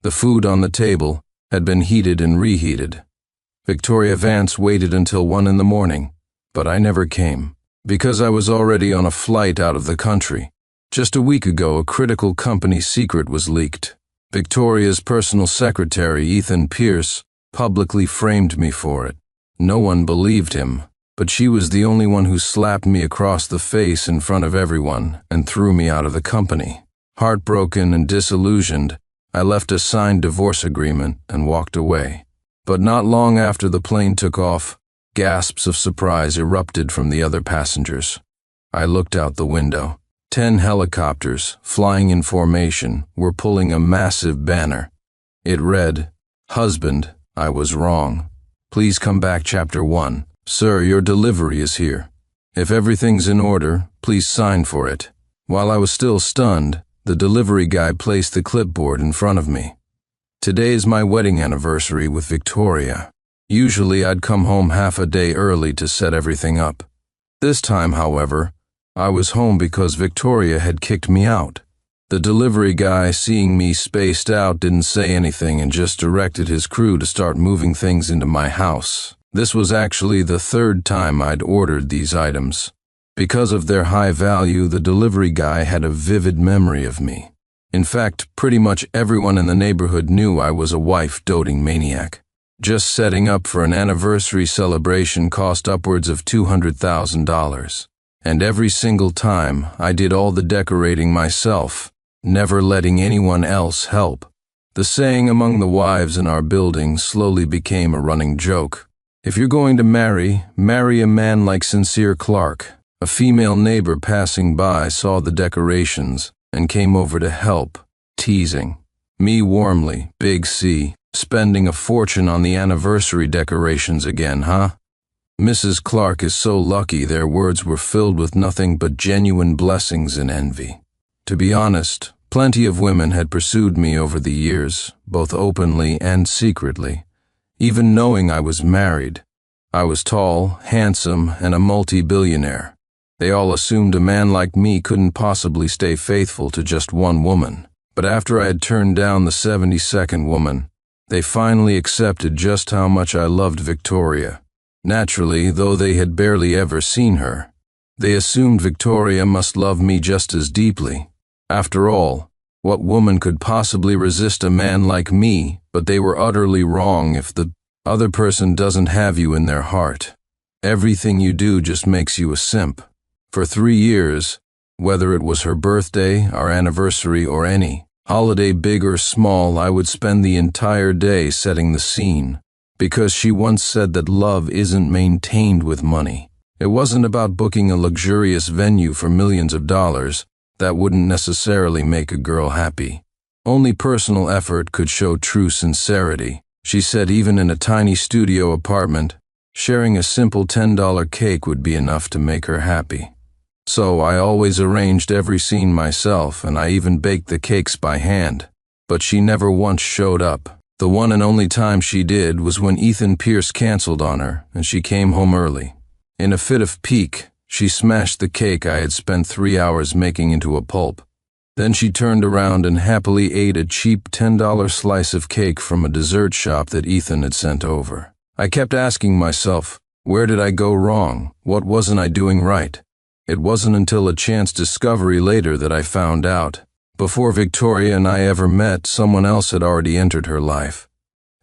The food on the table had been heated and reheated. Victoria Vance waited until 1 in the morning, but I never came, because I was already on a flight out of the country. Just a week ago, a critical company secret was leaked. Victoria's personal secretary, Ethan Pierce, publicly framed me for it. No one believed him, but she was the only one who slapped me across the face in front of everyone and threw me out of the company. Heartbroken and disillusioned, I left a signed divorce agreement and walked away. But not long after the plane took off, gasps of surprise erupted from the other passengers. I looked out the window. 10 helicopters, flying in formation, were pulling a massive banner. It read, "Husband, I was wrong. Please come back, Chapter 1. Sir, your delivery is here. If everything's in order, please sign for it." While I was still stunned, the delivery guy placed the clipboard in front of me. Today is my wedding anniversary with Victoria. Usually I'd come home half a day early to set everything up. This time, however, I was home because Victoria had kicked me out. The delivery guy, seeing me spaced out, didn't say anything and just directed his crew to start moving things into my house. This was actually the 3rd time I'd ordered these items. Because of their high value, the delivery guy had a vivid memory of me. In fact, pretty much everyone in the neighborhood knew I was a wife-doting maniac. Just setting up for an anniversary celebration cost upwards of $200,000. And every single time, I did all the decorating myself, never letting anyone else help. The saying among the wives in our building slowly became a running joke. If you're going to marry a man like Sincere Clark. A female neighbor passing by saw the decorations and came over to help, teasing me warmly, Big C, spending a fortune on the anniversary decorations again, huh? Mrs. Clark is so lucky. Their words were filled with nothing but genuine blessings and envy. To be honest, plenty of women had pursued me over the years, both openly and secretly, even knowing I was married. I was tall, handsome, and a multi-billionaire. They all assumed a man like me couldn't possibly stay faithful to just one woman. But after I had turned down the 72nd woman, they finally accepted just how much I loved Victoria. Naturally, though they had barely ever seen her, they assumed Victoria must love me just as deeply. After all, what woman could possibly resist a man like me? But they were utterly wrong. If the other person doesn't have you in their heart, everything you do just makes you a simp. For 3 years, whether it was her birthday, our anniversary, or any holiday big or small, I would spend the entire day setting the scene. Because she once said that love isn't maintained with money. It wasn't about booking a luxurious venue for millions of dollars. That wouldn't necessarily make a girl happy. Only personal effort could show true sincerity. She said even in a tiny studio apartment, sharing a simple $10 cake would be enough to make her happy. So I always arranged every scene myself, and I even baked the cakes by hand. But she never once showed up. The one and only time she did was when Ethan Pierce canceled on her, and she came home early. In a fit of pique, she smashed the cake I had spent 3 hours making into a pulp. Then she turned around and happily ate a cheap $10 slice of cake from a dessert shop that Ethan had sent over. I kept asking myself, where did I go wrong? What wasn't I doing right? It wasn't until a chance discovery later that I found out. Before Victoria and I ever met, someone else had already entered her life.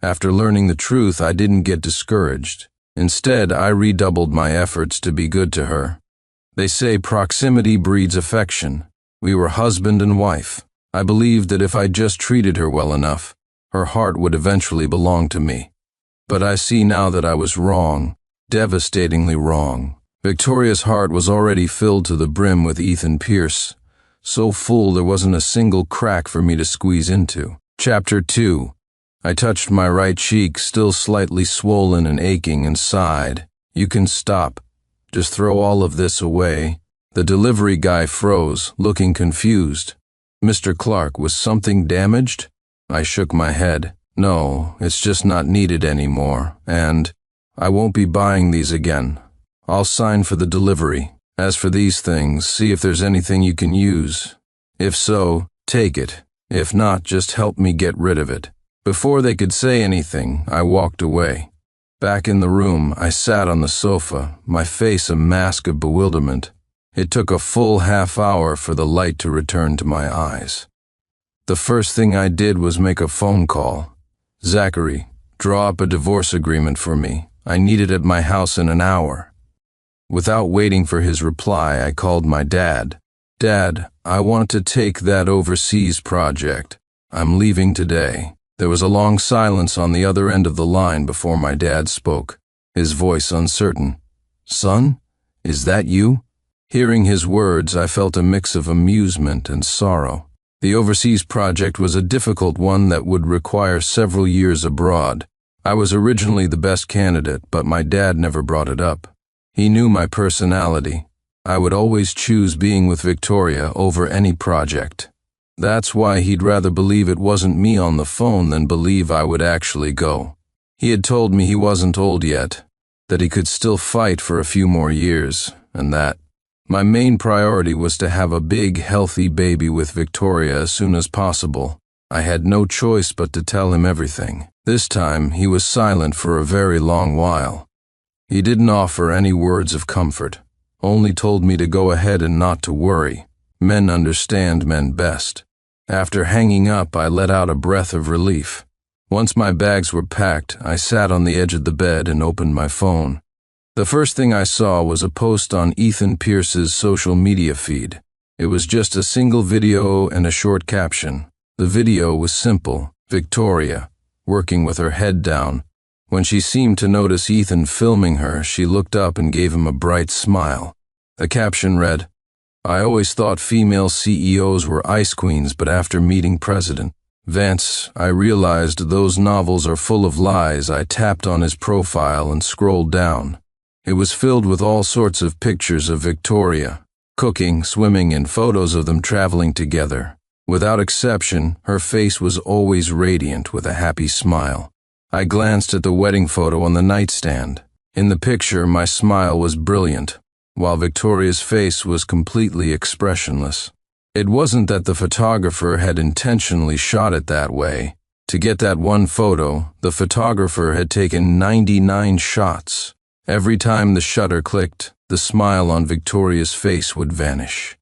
After learning the truth, I didn't get discouraged. Instead, I redoubled my efforts to be good to her. They say proximity breeds affection. We were husband and wife. I believed that if I just treated her well enough, her heart would eventually belong to me. But I see now that I was wrong, devastatingly wrong. Victoria's heart was already filled to the brim with Ethan Pierce, so full there wasn't a single crack for me to squeeze into. Chapter 2. I touched my right cheek, still slightly swollen and aching, and sighed. You can stop. Just throw all of this away. The delivery guy froze, looking confused. Mr. Clark, was something damaged? I shook my head. No, it's just not needed anymore, and I won't be buying these again. I'll sign for the delivery. As for these things, see if there's anything you can use. If so, take it. If not, just help me get rid of it. Before they could say anything, I walked away. Back in the room, I sat on the sofa, my face a mask of bewilderment. It took a full half-hour for the light to return to my eyes. The first thing I did was make a phone call. "Zachary, draw up a divorce agreement for me. I need it at my house in an hour." Without waiting for his reply, I called my dad. "Dad, I want to take that overseas project. I'm leaving today." There was a long silence on the other end of the line before my dad spoke, his voice uncertain. "Son, is that you?" Hearing his words, I felt a mix of amusement and sorrow. The overseas project was a difficult one that would require several years abroad. I was originally the best candidate, but my dad never brought it up. He knew my personality. I would always choose being with Victoria over any project. That's why he'd rather believe it wasn't me on the phone than believe I would actually go. He had told me he wasn't old yet, that he could still fight for a few more years, and that my main priority was to have a big, healthy baby with Victoria as soon as possible. I had no choice but to tell him everything. This time, he was silent for a very long while. He didn't offer any words of comfort, only told me to go ahead and not to worry. Men understand men best. After hanging up, I let out a breath of relief. Once my bags were packed, I sat on the edge of the bed and opened my phone. The first thing I saw was a post on Ethan Pierce's social media feed. It was just a single video and a short caption. The video was simple: Victoria, working with her head down. When she seemed to notice Ethan filming her, she looked up and gave him a bright smile. The caption read, "I always thought female CEOs were ice queens, but after meeting President Vance, I realized those novels are full of lies." I tapped on his profile and scrolled down. It was filled with all sorts of pictures of Victoria, cooking, swimming, and photos of them traveling together. Without exception, her face was always radiant with a happy smile. I glanced at the wedding photo on the nightstand. In the picture, my smile was brilliant, while Victoria's face was completely expressionless. It wasn't that the photographer had intentionally shot it that way. To get that one photo, the photographer had taken 99 shots. Every time the shutter clicked, the smile on Victoria's face would vanish.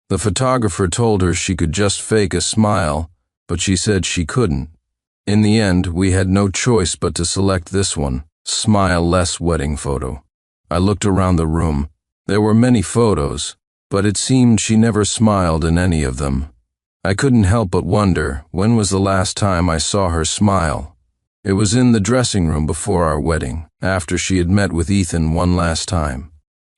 The photographer told her she could just fake a smile, but she said she couldn't. In the end, we had no choice but to select this one, smile-less wedding photo. I looked around the room. There were many photos, but it seemed she never smiled in any of them. I couldn't help but wonder, when was the last time I saw her smile? It was in the dressing room before our wedding, after she had met with Ethan one last time.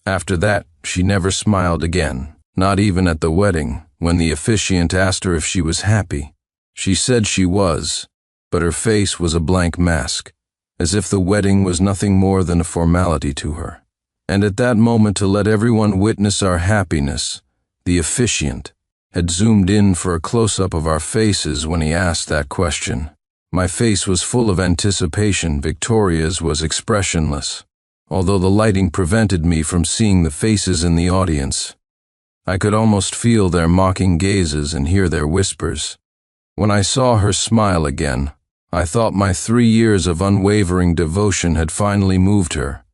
After that, she never smiled again, not even at the wedding, when the officiant asked her if she was happy. She said she was, but her face was a blank mask, as if the wedding was nothing more than a formality to her. And at that moment, to let everyone witness our happiness, the officiant had zoomed in for a close-up of our faces when he asked that question. My face was full of anticipation. Victoria's was expressionless, although the lighting prevented me from seeing the faces in the audience. I could almost feel their mocking gazes and hear their whispers. When I saw her smile again, I thought my 3 years of unwavering devotion had finally moved her.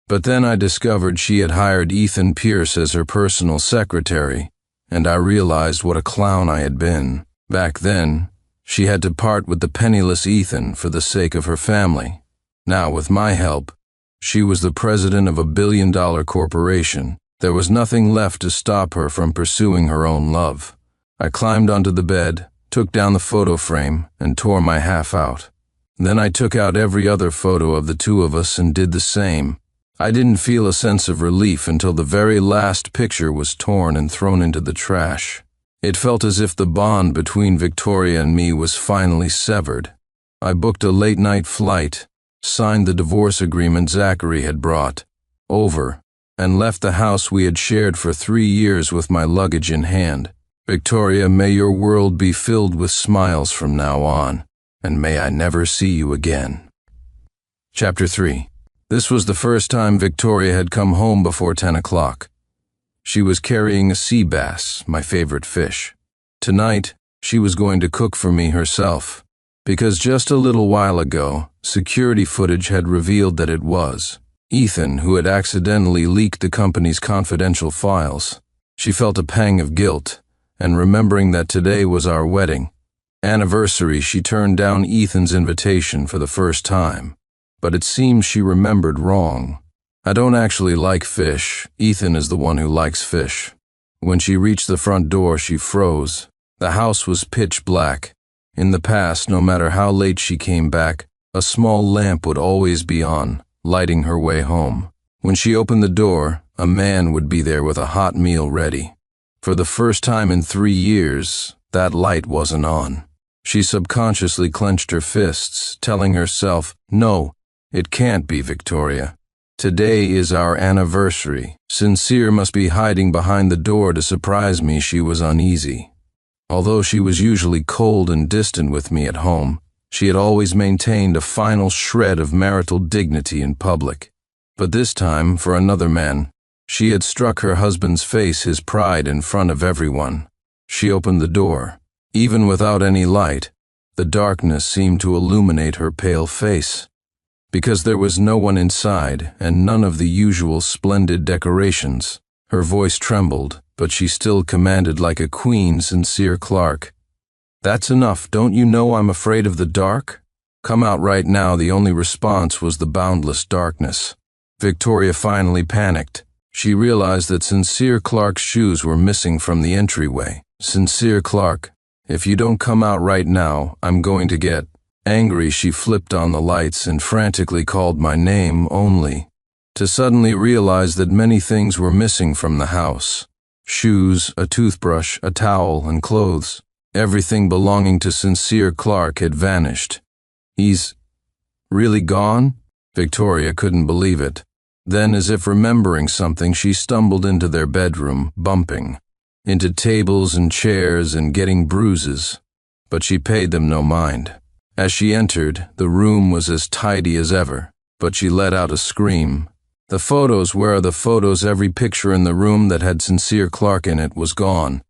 But then I discovered she had hired Ethan Pierce as her personal secretary, and I realized what a clown I had been. Back then, she had to part with the penniless Ethan for the sake of her family. Now, with my help, she was the president of a billion-dollar corporation. There was nothing left to stop her from pursuing her own love. I climbed onto the bed, took down the photo frame, and tore my half out. Then I took out every other photo of the two of us and did the same. I didn't feel a sense of relief until the very last picture was torn and thrown into the trash. It felt as if the bond between Victoria and me was finally severed. I booked a late-night flight, signed the divorce agreement Zachary had brought over, and left the house we had shared for 3 years with my luggage in hand. Victoria, may your world be filled with smiles from now on, and may I never see you again. Chapter 3. This was the first time Victoria had come home before 10 o'clock. She was carrying a sea bass, my favorite fish. Tonight, She was going to cook for me herself, because just a little while ago, security footage had revealed that it was Ethan who had accidentally leaked the company's confidential files. She felt a pang of guilt, and remembering that today was our wedding anniversary, she turned down Ethan's invitation for the first time. But it seems she remembered wrong. I don't actually like fish. Ethan is the one who likes fish. When she reached the front door, she froze. The house was pitch black. In the past, no matter how late she came back, a small lamp would always be on, lighting her way home. When she opened the door, a man would be there with a hot meal ready. For the first time in 3 years, that light wasn't on. She subconsciously clenched her fists, telling herself, "No, it can't be, Victoria. Today is our anniversary. Sincere must be hiding behind the door to surprise me." She was uneasy. Although she was usually cold and distant with me at home, she had always maintained a final shred of marital dignity in public. But this time, for another man, she had struck her husband's face, his pride, in front of everyone. She opened the door. Even without any light, the darkness seemed to illuminate her pale face. Because there was no one inside and none of the usual splendid decorations, her voice trembled, but she still commanded like a queen. "Sincere Clark, that's enough. Don't you know I'm afraid of the dark? Come out right now." The only response was the boundless darkness. Victoria finally panicked. She realized that Sincere Clark's shoes were missing from the entryway. "Sincere Clark, if you don't come out right now, I'm going to get..." Angry, she flipped on the lights and frantically called my name, only to suddenly realize that many things were missing from the house. Shoes, a toothbrush, a towel, and clothes. Everything belonging to Sincere Clark had vanished. "He's really gone?" Victoria couldn't believe it. Then, as if remembering something, she stumbled into their bedroom, bumping into tables and chairs and getting bruises. But she paid them no mind. As she entered, the room was as tidy as ever, but she let out a scream. The photos, where are the photos? Every picture in the room that had Sincere Clark in it was gone.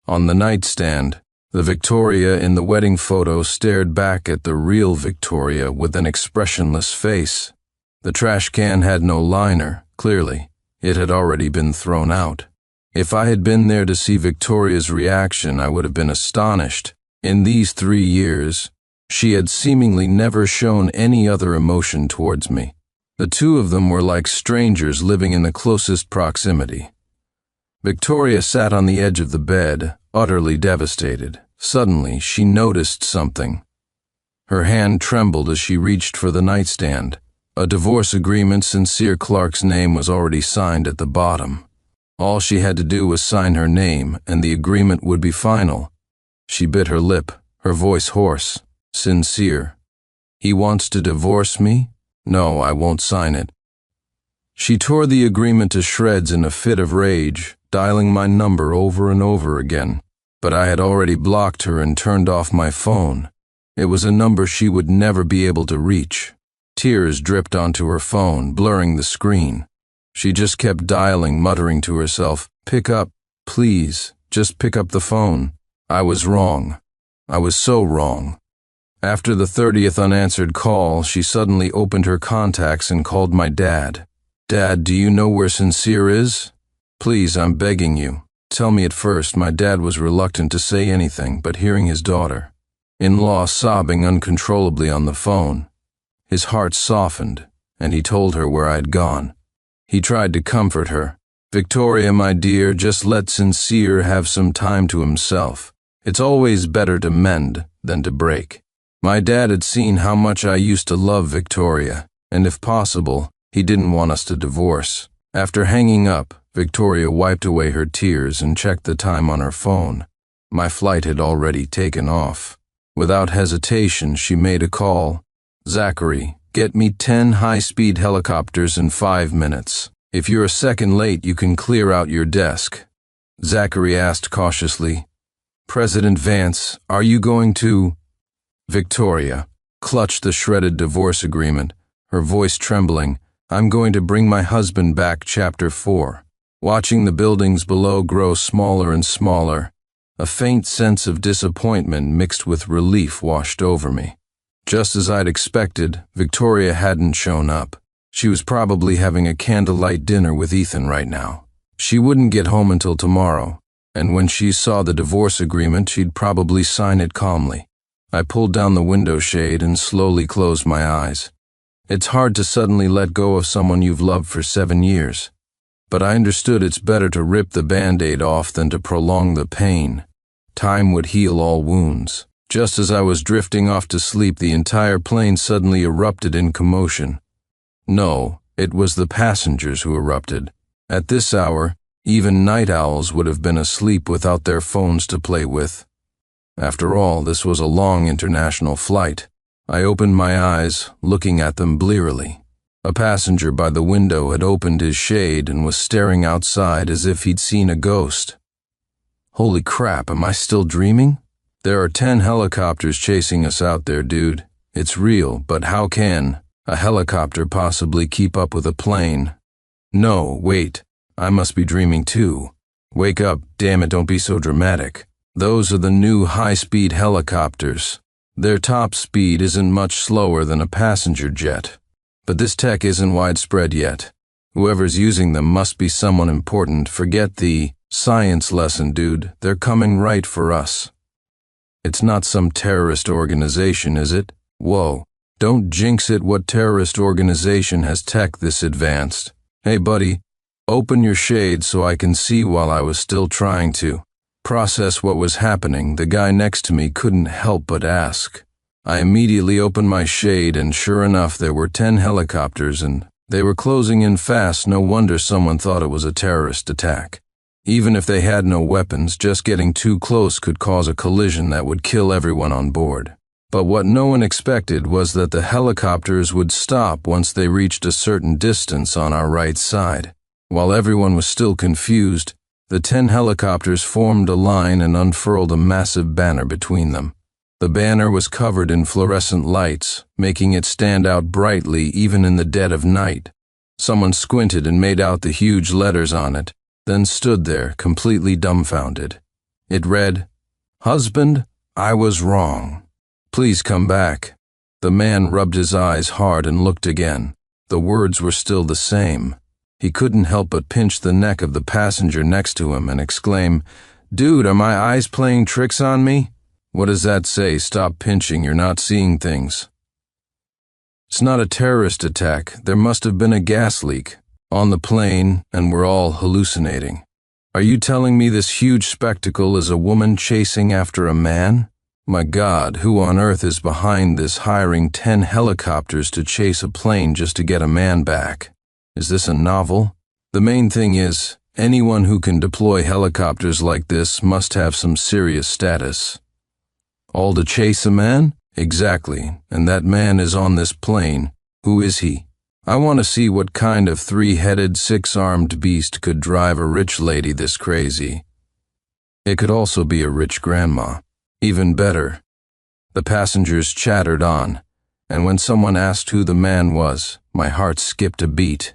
On the nightstand, the Victoria in the wedding photo stared back at the real Victoria with an expressionless face. The trash can had no liner, clearly. It had already been thrown out. If I had been there to see Victoria's reaction, I would have been astonished. In these 3 years, she had seemingly never shown any other emotion towards me. The two of them were like strangers living in the closest proximity. Victoria sat on the edge of the bed, utterly devastated. Suddenly, she noticed something. Her hand trembled as she reached for the nightstand. A divorce agreement. Sincere Clark's name was already signed at the bottom. All she had to do was sign her name, and the agreement would be final. She bit her lip, her voice hoarse. "Sincere. He wants to divorce me? No, I won't sign it." She tore the agreement to shreds in a fit of rage, dialing my number over and over again. But I had already blocked her and turned off my phone. It was a number she would never be able to reach. Tears dripped onto her phone, blurring the screen. She just kept dialing, muttering to herself, "Pick up, please, just pick up the phone." I was wrong. I was so wrong. After the 30th unanswered call, she suddenly opened her contacts and called my dad. "Dad, do you know where Sincere is? Please, I'm begging you. Tell me." At first, my dad was reluctant to say anything, but hearing his daughter-in-law sobbing uncontrollably on the phone, his heart softened, and he told her where I had gone. He tried to comfort her. "Victoria, my dear, just let Sincere have some time to himself. It's always better to mend than to break." My dad had seen how much I used to love Victoria, and if possible, he didn't want us to divorce. After hanging up, Victoria wiped away her tears and checked the time on her phone. My flight had already taken off. Without hesitation, she made a call. "Zachary, get me 10 high-speed helicopters in 5 minutes. If you're a second late, you can clear out your desk." Zachary asked cautiously, "President Vance, are you going to..." Victoria clutched the shredded divorce agreement, her voice trembling. "I'm going to bring my husband back." Chapter 4. Watching the buildings below grow smaller and smaller, A faint sense of disappointment mixed with relief washed over me. Just as I'd expected, Victoria hadn't shown up. She was probably having a candlelight dinner with Ethan right now. She wouldn't get home until tomorrow, and when she saw the divorce agreement, she'd probably sign it calmly. I pulled down the window shade and slowly closed my eyes. It's hard to suddenly let go of someone you've loved for 7 years. But I understood it's better to rip the Band-Aid off than to prolong the pain. Time would heal all wounds. Just as I was drifting off to sleep, the entire plane suddenly erupted in commotion. No, it was the passengers who erupted. At this hour, even night owls would have been asleep without their phones to play with. After all, this was a long international flight. I opened my eyes, looking at them blearily. A passenger by the window had opened his shade and was staring outside as if he'd seen a ghost. Holy crap, am I still dreaming? There are 10 helicopters chasing us out there, dude. It's real, but how can a helicopter possibly keep up with a plane? No, wait, I must be dreaming too. Wake up, damn it, don't be so dramatic. Those are the new high-speed helicopters. Their top speed isn't much slower than a passenger jet. But this tech isn't widespread yet. Whoever's using them must be someone important. Forget the science lesson, dude. They're coming right for us. It's not some terrorist organization, is it? Whoa, don't jinx it. What terrorist organization has tech this advanced? Hey buddy, open your shade so I can see. While I was still trying to process what was happening, the guy next to me couldn't help but ask. I immediately opened my shade, and sure enough, there were 10 helicopters, and they were closing in fast. No wonder someone thought it was a terrorist attack. Even if they had no weapons, just getting too close could cause a collision that would kill everyone on board. But what no one expected was that the helicopters would stop once they reached a certain distance on our right side. While everyone was still confused, the 10 helicopters formed a line and unfurled a massive banner between them. The banner was covered in fluorescent lights, making it stand out brightly even in the dead of night. Someone squinted and made out the huge letters on it, then stood there, completely dumbfounded. It read, "Husband, I was wrong. Please come back." The man rubbed his eyes hard and looked again. The words were still the same. He couldn't help but pinch the neck of the passenger next to him and exclaim, "Dude, are my eyes playing tricks on me?" "What does that say? Stop pinching, you're not seeing things." "It's not a terrorist attack. There must have been a gas leak on the plane, and we're all hallucinating." "Are you telling me this huge spectacle is a woman chasing after a man? My God, who on earth is behind this, hiring 10 helicopters to chase a plane just to get a man back? Is this a novel? The main thing is, anyone who can deploy helicopters like this must have some serious status." "All to chase a man?" "Exactly, and that man is on this plane. Who is he? I want to see what kind of 3-headed, 6-armed beast could drive a rich lady this crazy." It could also be a rich grandma. Even better. The passengers chattered on, and when someone asked who the man was, my heart skipped a beat.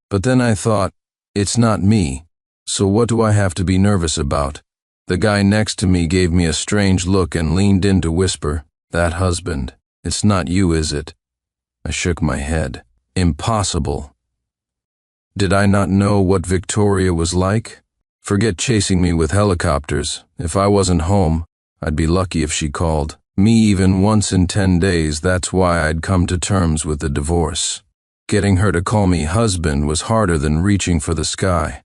But then I thought, it's not me, so what do I have to be nervous about? The guy next to me gave me a strange look and leaned in to whisper, "That husband. It's not you, is it?" I shook my head. Impossible. Did I not know what Victoria was like? Forget chasing me with helicopters. If I wasn't home, I'd be lucky if she called me even once in 10 days. That's why I'd come to terms with the divorce. Getting her to call me husband was harder than reaching for the sky.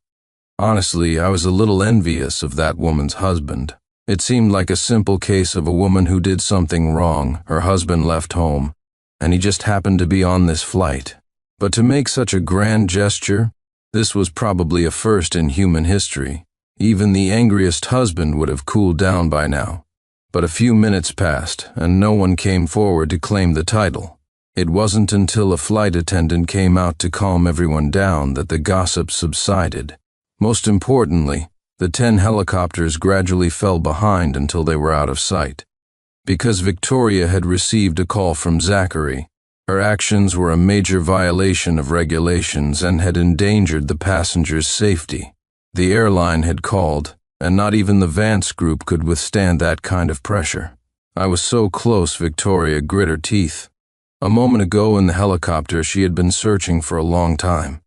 Honestly, I was a little envious of that woman's husband. It seemed like a simple case of a woman who did something wrong. Her husband left home, and he just happened to be on this flight. But to make such a grand gesture, this was probably a first in human history. Even the angriest husband would have cooled down by now. But a few minutes passed, and no one came forward to claim the title. It wasn't until a flight attendant came out to calm everyone down that the gossip subsided. Most importantly, the 10 helicopters gradually fell behind until they were out of sight. Because Victoria had received a call from Zachary, her actions were a major violation of regulations and had endangered the passengers' safety. The airline had called, and not even the Vance group could withstand that kind of pressure. I was so close, Victoria grit her teeth. A moment ago in the helicopter, she had been searching for a long time,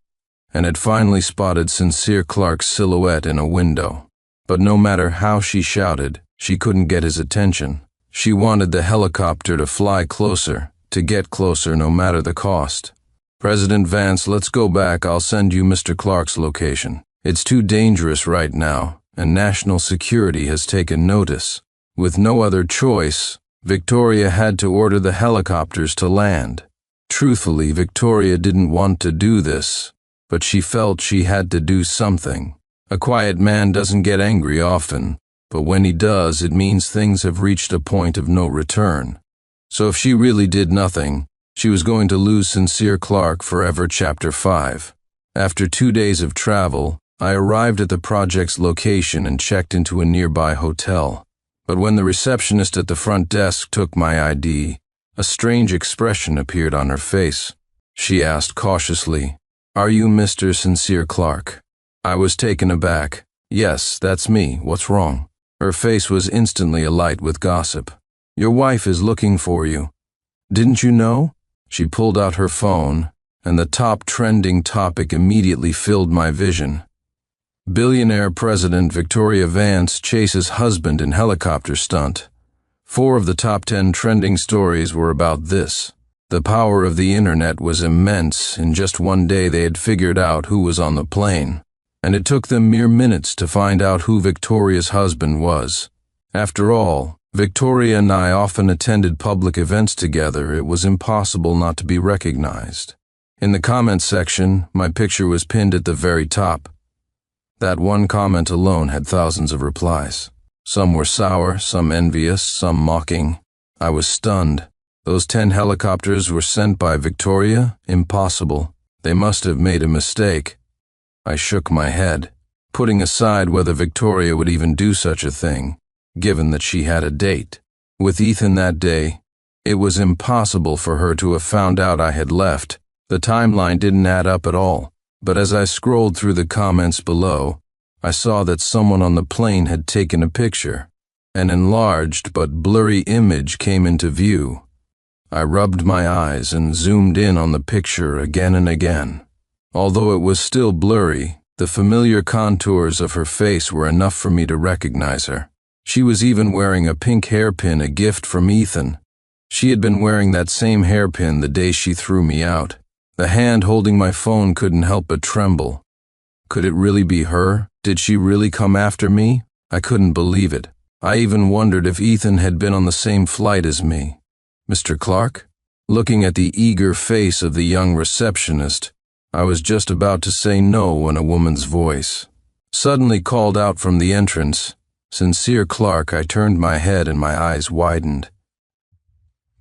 and had finally spotted Sincere Clark's silhouette in a window. But no matter how she shouted, she couldn't get his attention. She wanted the helicopter to fly closer, to get closer no matter the cost. President Vance, let's go back. I'll send you Mr. Clark's location. It's too dangerous right now, and national security has taken notice. With no other choice, Victoria had to order the helicopters to land. Truthfully, Victoria didn't want to do this, but she felt she had to do something. A quiet man doesn't get angry often, but when he does, it means things have reached a point of no return. So if she really did nothing, she was going to lose Sincere Clark forever. Chapter 5. After 2 days of travel, I arrived at the project's location and checked into a nearby hotel. But when the receptionist at the front desk took my ID, a strange expression appeared on her face. She asked cautiously, "Are you Mr. Sincere Clark?" I was taken aback. "Yes, that's me. What's wrong?" Her face was instantly alight with gossip. "Your wife is looking for you. Didn't you know?" She pulled out her phone, and the top trending topic immediately filled my vision. Billionaire President Victoria Vance chases husband in helicopter stunt. 4 of the top 10 trending stories were about this. The power of the internet was immense. In just one day they had figured out who was on the plane, and it took them mere minutes to find out who Victoria's husband was. After all, Victoria and I often attended public events together. It was impossible not to be recognized. In the comments section, my picture was pinned at the very top. That one comment alone had thousands of replies. Some were sour, some envious, some mocking. I was stunned. Those 10 helicopters were sent by Victoria? Impossible. They must have made a mistake. I shook my head, putting aside whether Victoria would even do such a thing, given that she had a date with Ethan that day. It was impossible for her to have found out I had left. The timeline didn't add up at all. But as I scrolled through the comments below, I saw that someone on the plane had taken a picture. An enlarged but blurry image came into view. I rubbed my eyes and zoomed in on the picture again and again. Although it was still blurry, the familiar contours of her face were enough for me to recognize her. She was even wearing a pink hairpin, a gift from Ethan. She had been wearing that same hairpin the day she threw me out. The hand holding my phone couldn't help but tremble. Could it really be her? Did she really come after me? I couldn't believe it. I even wondered if Ethan had been on the same flight as me. "Mr. Clark?" Looking at the eager face of the young receptionist, I was just about to say no when a woman's voice suddenly called out from the entrance, "Sincere Clark." I turned my head and my eyes widened.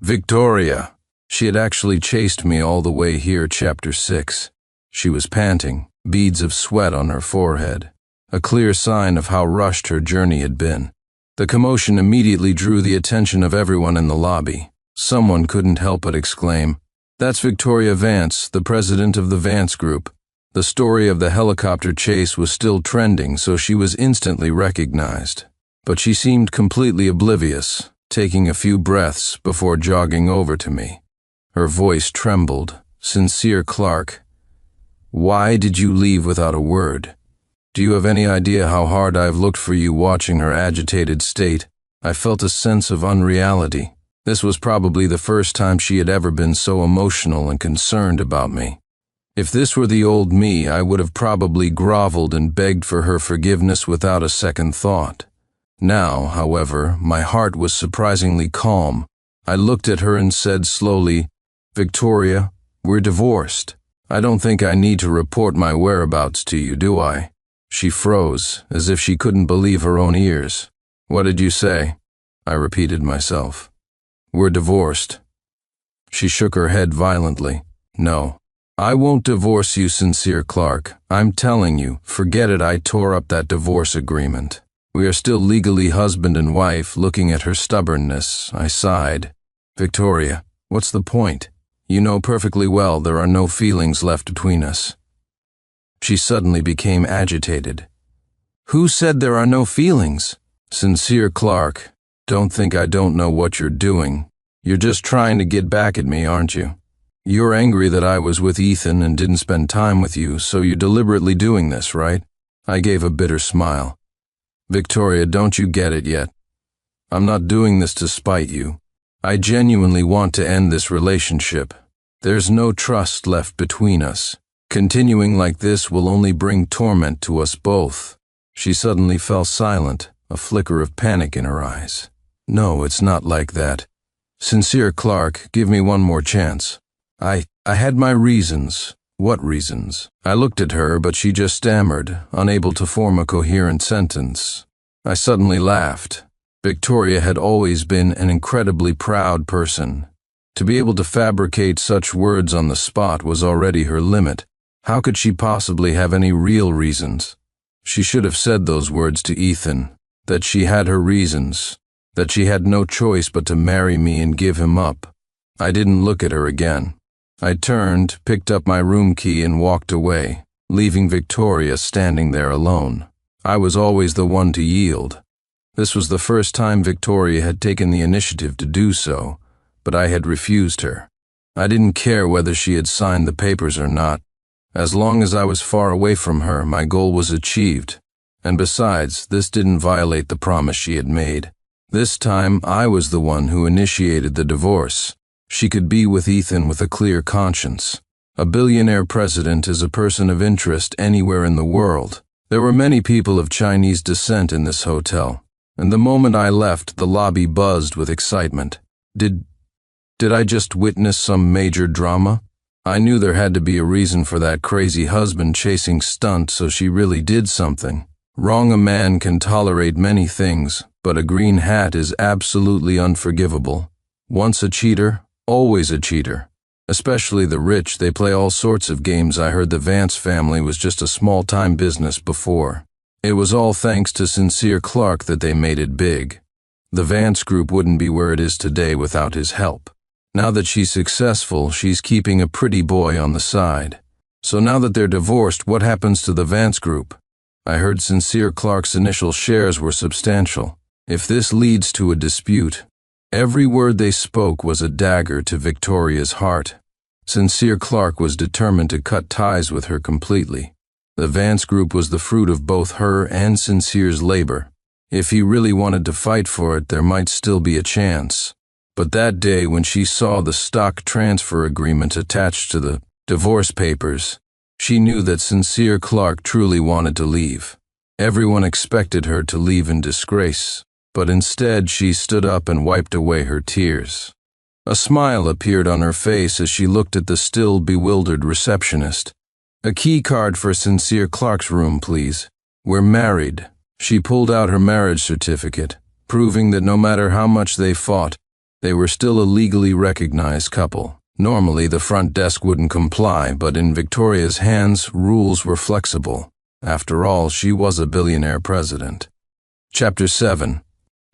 Victoria! She had actually chased me all the way here. Chapter 6. She was panting, beads of sweat on her forehead, a clear sign of how rushed her journey had been. The commotion immediately drew the attention of everyone in the lobby. Someone couldn't help but exclaim, "That's Victoria Vance, the president of the Vance Group." The story of the helicopter chase was still trending, so she was instantly recognized. But she seemed completely oblivious, taking a few breaths before jogging over to me. Her voice trembled. "Sincere Clark, why did you leave without a word? Do you have any idea how hard I've looked for you?" Watching her agitated state, I felt a sense of unreality. This was probably the first time she had ever been so emotional and concerned about me. If this were the old me, I would have probably groveled and begged for her forgiveness without a second thought. Now, however, my heart was surprisingly calm. I looked at her and said slowly, "Victoria, we're divorced. I don't think I need to report my whereabouts to you, do I?" She froze, as if she couldn't believe her own ears. "What did you say?" I repeated myself. "We're divorced." She shook her head violently. "No, I won't divorce you, Sincere Clark. I'm telling you, forget it. I tore up that divorce agreement. We are still legally husband and wife." Looking at her stubbornness, I sighed. "Victoria, what's the point? You know perfectly well there are no feelings left between us." She suddenly became agitated. Who said there are no feelings? Sincere Clark, don't think I don't know what you're doing. You're just trying to get back at me, aren't you? You're angry that I was with Ethan and didn't spend time with you, so you're deliberately doing this, right? I gave a bitter smile. Victoria, don't you get it yet? I'm not doing this to spite you. I genuinely want to end this relationship. There's no trust left between us. Continuing like this will only bring torment to us both. She suddenly fell silent, a flicker of panic in her eyes. No, it's not like that. Sincere Clark, give me one more chance. I had my reasons. What reasons? I looked at her, but she just stammered, unable to form a coherent sentence. I suddenly laughed. Victoria had always been an incredibly proud person. To be able to fabricate such words on the spot was already her limit. How could she possibly have any real reasons? She should have said those words to Ethan, that she had her reasons, that she had no choice but to marry me and give him up. I didn't look at her again. I turned, picked up my room key and walked away, leaving Victoria standing there alone. I was always the one to yield. This was the first time Victoria had taken the initiative to do so, but I had refused her. I didn't care whether she had signed the papers or not. As long as I was far away from her, my goal was achieved. And besides, this didn't violate the promise she had made. This time, I was the one who initiated the divorce. She could be with Ethan with a clear conscience. A billionaire president is a person of interest anywhere in the world. There were many people of Chinese descent in this hotel, and the moment I left, the lobby buzzed with excitement. Did I just witness some major drama? I knew there had to be a reason for that crazy husband chasing stunt, so she really did something. Wrong a man can tolerate many things, but a green hat is absolutely unforgivable. Once a cheater, always a cheater. Especially the rich, they play all sorts of games. I heard the Vance family was just a small-time business before. It was all thanks to Sincere Clark that they made it big. The Vance Group wouldn't be where it is today without his help. Now that she's successful, she's keeping a pretty boy on the side. So now that they're divorced, what happens to the Vance Group? I heard Sincere Clark's initial shares were substantial. If this leads to a dispute, every word they spoke was a dagger to Victoria's heart. Sincere Clark was determined to cut ties with her completely. The Vance Group was the fruit of both her and Sincere's labor. If he really wanted to fight for it, there might still be a chance. But that day, when she saw the stock transfer agreement attached to the divorce papers, she knew that Sincere Clark truly wanted to leave. Everyone expected her to leave in disgrace, but instead she stood up and wiped away her tears. A smile appeared on her face as she looked at the still bewildered receptionist. A key card for Sincere Clark's room, please. We're married. She pulled out her marriage certificate, proving that no matter how much they fought, they were still a legally recognized couple. Normally, the front desk wouldn't comply, but in Victoria's hands, rules were flexible. After all, she was a billionaire president. Chapter 7.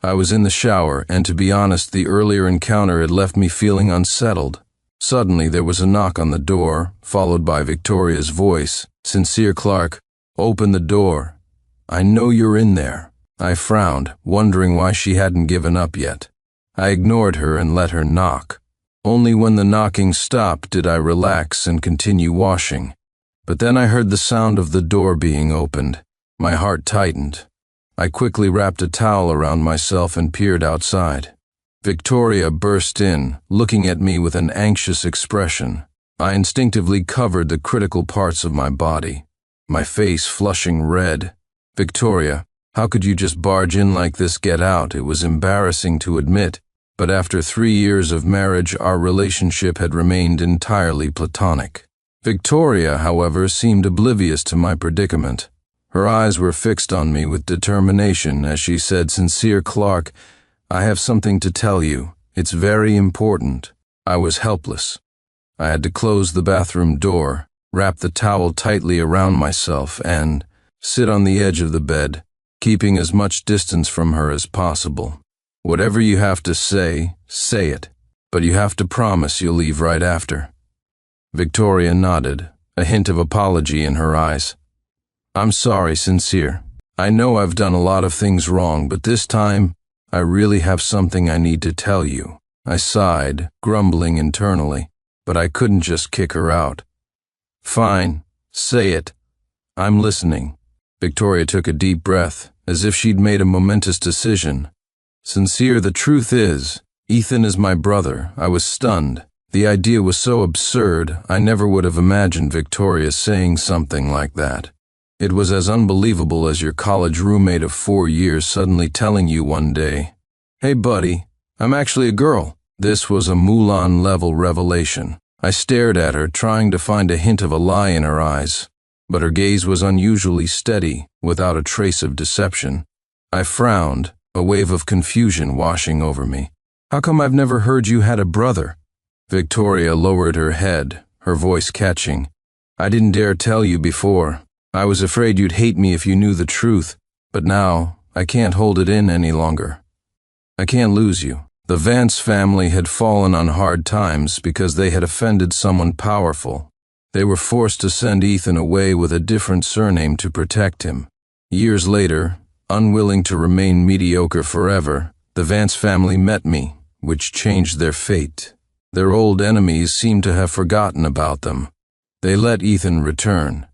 I was in the shower, and to be honest, the earlier encounter had left me feeling unsettled. Suddenly, there was a knock on the door, followed by Victoria's voice. Sincere Clark, open the door. I know you're in there. I frowned, wondering why she hadn't given up yet. I ignored her and let her knock. Only when the knocking stopped did I relax and continue washing. But then I heard the sound of the door being opened. My heart tightened. I quickly wrapped a towel around myself and peered outside. Victoria burst in, looking at me with an anxious expression. I instinctively covered the critical parts of my body, my face flushing red. Victoria, how could you just barge in like this? Get out. It was embarrassing to admit, but after 3 years of marriage, our relationship had remained entirely platonic. Victoria, however, seemed oblivious to my predicament. Her eyes were fixed on me with determination as she said, Sincere Clark, I have something to tell you. It's very important. I was helpless. I had to close the bathroom door, wrap the towel tightly around myself, and sit on the edge of the bed, keeping as much distance from her as possible. Whatever you have to say, say it, but you have to promise you'll leave right after. Victoria nodded, a hint of apology in her eyes. I'm sorry, Sincere. I know I've done a lot of things wrong, but this time, I really have something I need to tell you. I sighed, grumbling internally, but I couldn't just kick her out. Fine, say it. I'm listening. Victoria took a deep breath, as if she'd made a momentous decision. Sincere, the truth is, Ethan is my brother. I was stunned. The idea was so absurd, I never would have imagined Victoria saying something like that. It was as unbelievable as your college roommate of 4 years suddenly telling you one day, "Hey buddy, I'm actually a girl." This was a Mulan-level revelation. I stared at her, trying to find a hint of a lie in her eyes, but her gaze was unusually steady, without a trace of deception. I frowned, a wave of confusion washing over me. "How come I've never heard you had a brother?" Victoria lowered her head, her voice catching. "I didn't dare tell you before. I was afraid you'd hate me if you knew the truth, but now I can't hold it in any longer. I can't lose you." The Vance family had fallen on hard times because they had offended someone powerful. They were forced to send Ethan away with a different surname to protect him. Years later, unwilling to remain mediocre forever, the Vance family met me, which changed their fate. Their old enemies seemed to have forgotten about them. They let Ethan return,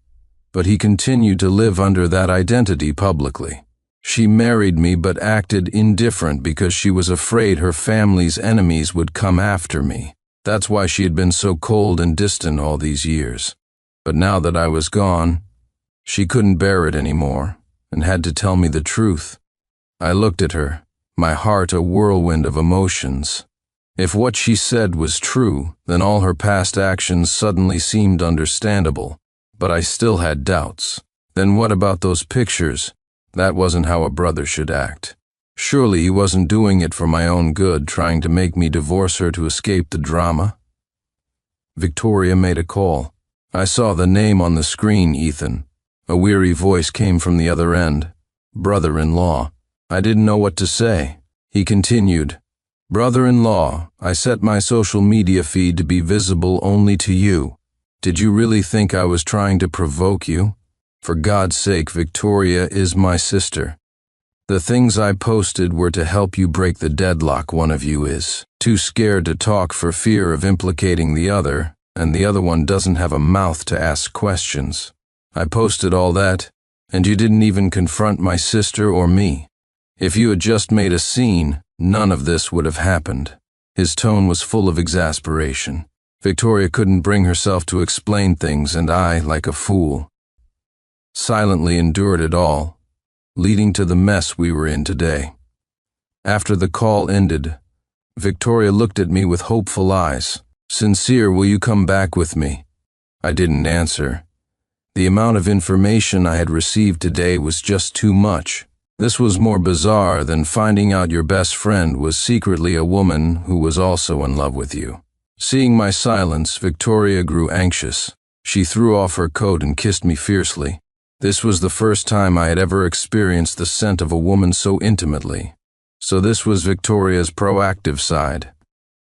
but he continued to live under that identity publicly. She married me but acted indifferent because she was afraid her family's enemies would come after me. That's why she had been so cold and distant all these years. But now that I was gone, she couldn't bear it anymore and had to tell me the truth. I looked at her, my heart a whirlwind of emotions. If what she said was true, then all her past actions suddenly seemed understandable, but I still had doubts. Then what about those pictures? That wasn't how a brother should act. Surely he wasn't doing it for my own good, trying to make me divorce her to escape the drama? Victoria made a call. "I saw the name on the screen, Ethan." A weary voice came from the other end. "Brother-in-law." I didn't know what to say. He continued, "Brother-in-law, I set my social media feed to be visible only to you. Did you really think I was trying to provoke you? For God's sake, Victoria is my sister. The things I posted were to help you break the deadlock one of you is. Too scared to talk for fear of implicating the other, and the other one doesn't have a mouth to ask questions. I posted all that, and you didn't even confront my sister or me. If you had just made a scene, none of this would have happened." His tone was full of exasperation. Victoria couldn't bring herself to explain things, and I, like a fool, silently endured it all, leading to the mess we were in today. After the call ended, Victoria looked at me with hopeful eyes. "Sincere, will you come back with me?" I didn't answer. The amount of information I had received today was just too much. This was more bizarre than finding out your best friend was secretly a woman who was also in love with you. Seeing my silence, Victoria grew anxious. She threw off her coat and kissed me fiercely. This was the first time I had ever experienced the scent of a woman so intimately. So this was Victoria's proactive side.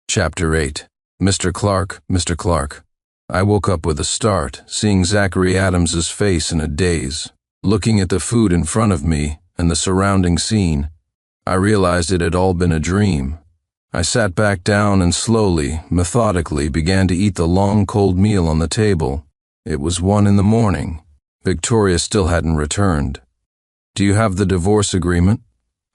Chapter 8. Mr. Clark, Mr. Clark. I woke up with a start, seeing Zachary Adams's face in a daze. Looking at the food in front of me and the surrounding scene, I realized it had all been a dream. I sat back down and slowly, methodically began to eat the long cold meal on the table. It was 1 in the morning. Victoria still hadn't returned. "Do you have the divorce agreement?"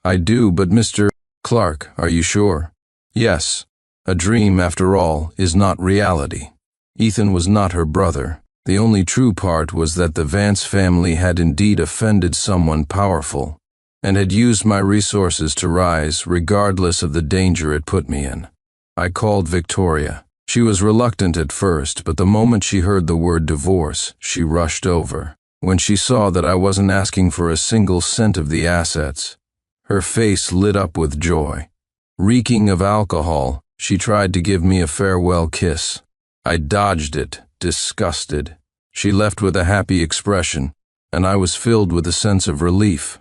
"I do, but Mr. Clark, are you sure?" "Yes. A dream, after all, is not reality." Ethan was not her brother. The only true part was that the Vance family had indeed offended someone powerful, and had used my resources to rise, regardless of the danger it put me in. I called Victoria. She was reluctant at first, but the moment she heard the word divorce, she rushed over. When she saw that I wasn't asking for a single cent of the assets, her face lit up with joy. Reeking of alcohol, she tried to give me a farewell kiss. I dodged it, disgusted. She left with a happy expression, and I was filled with a sense of relief.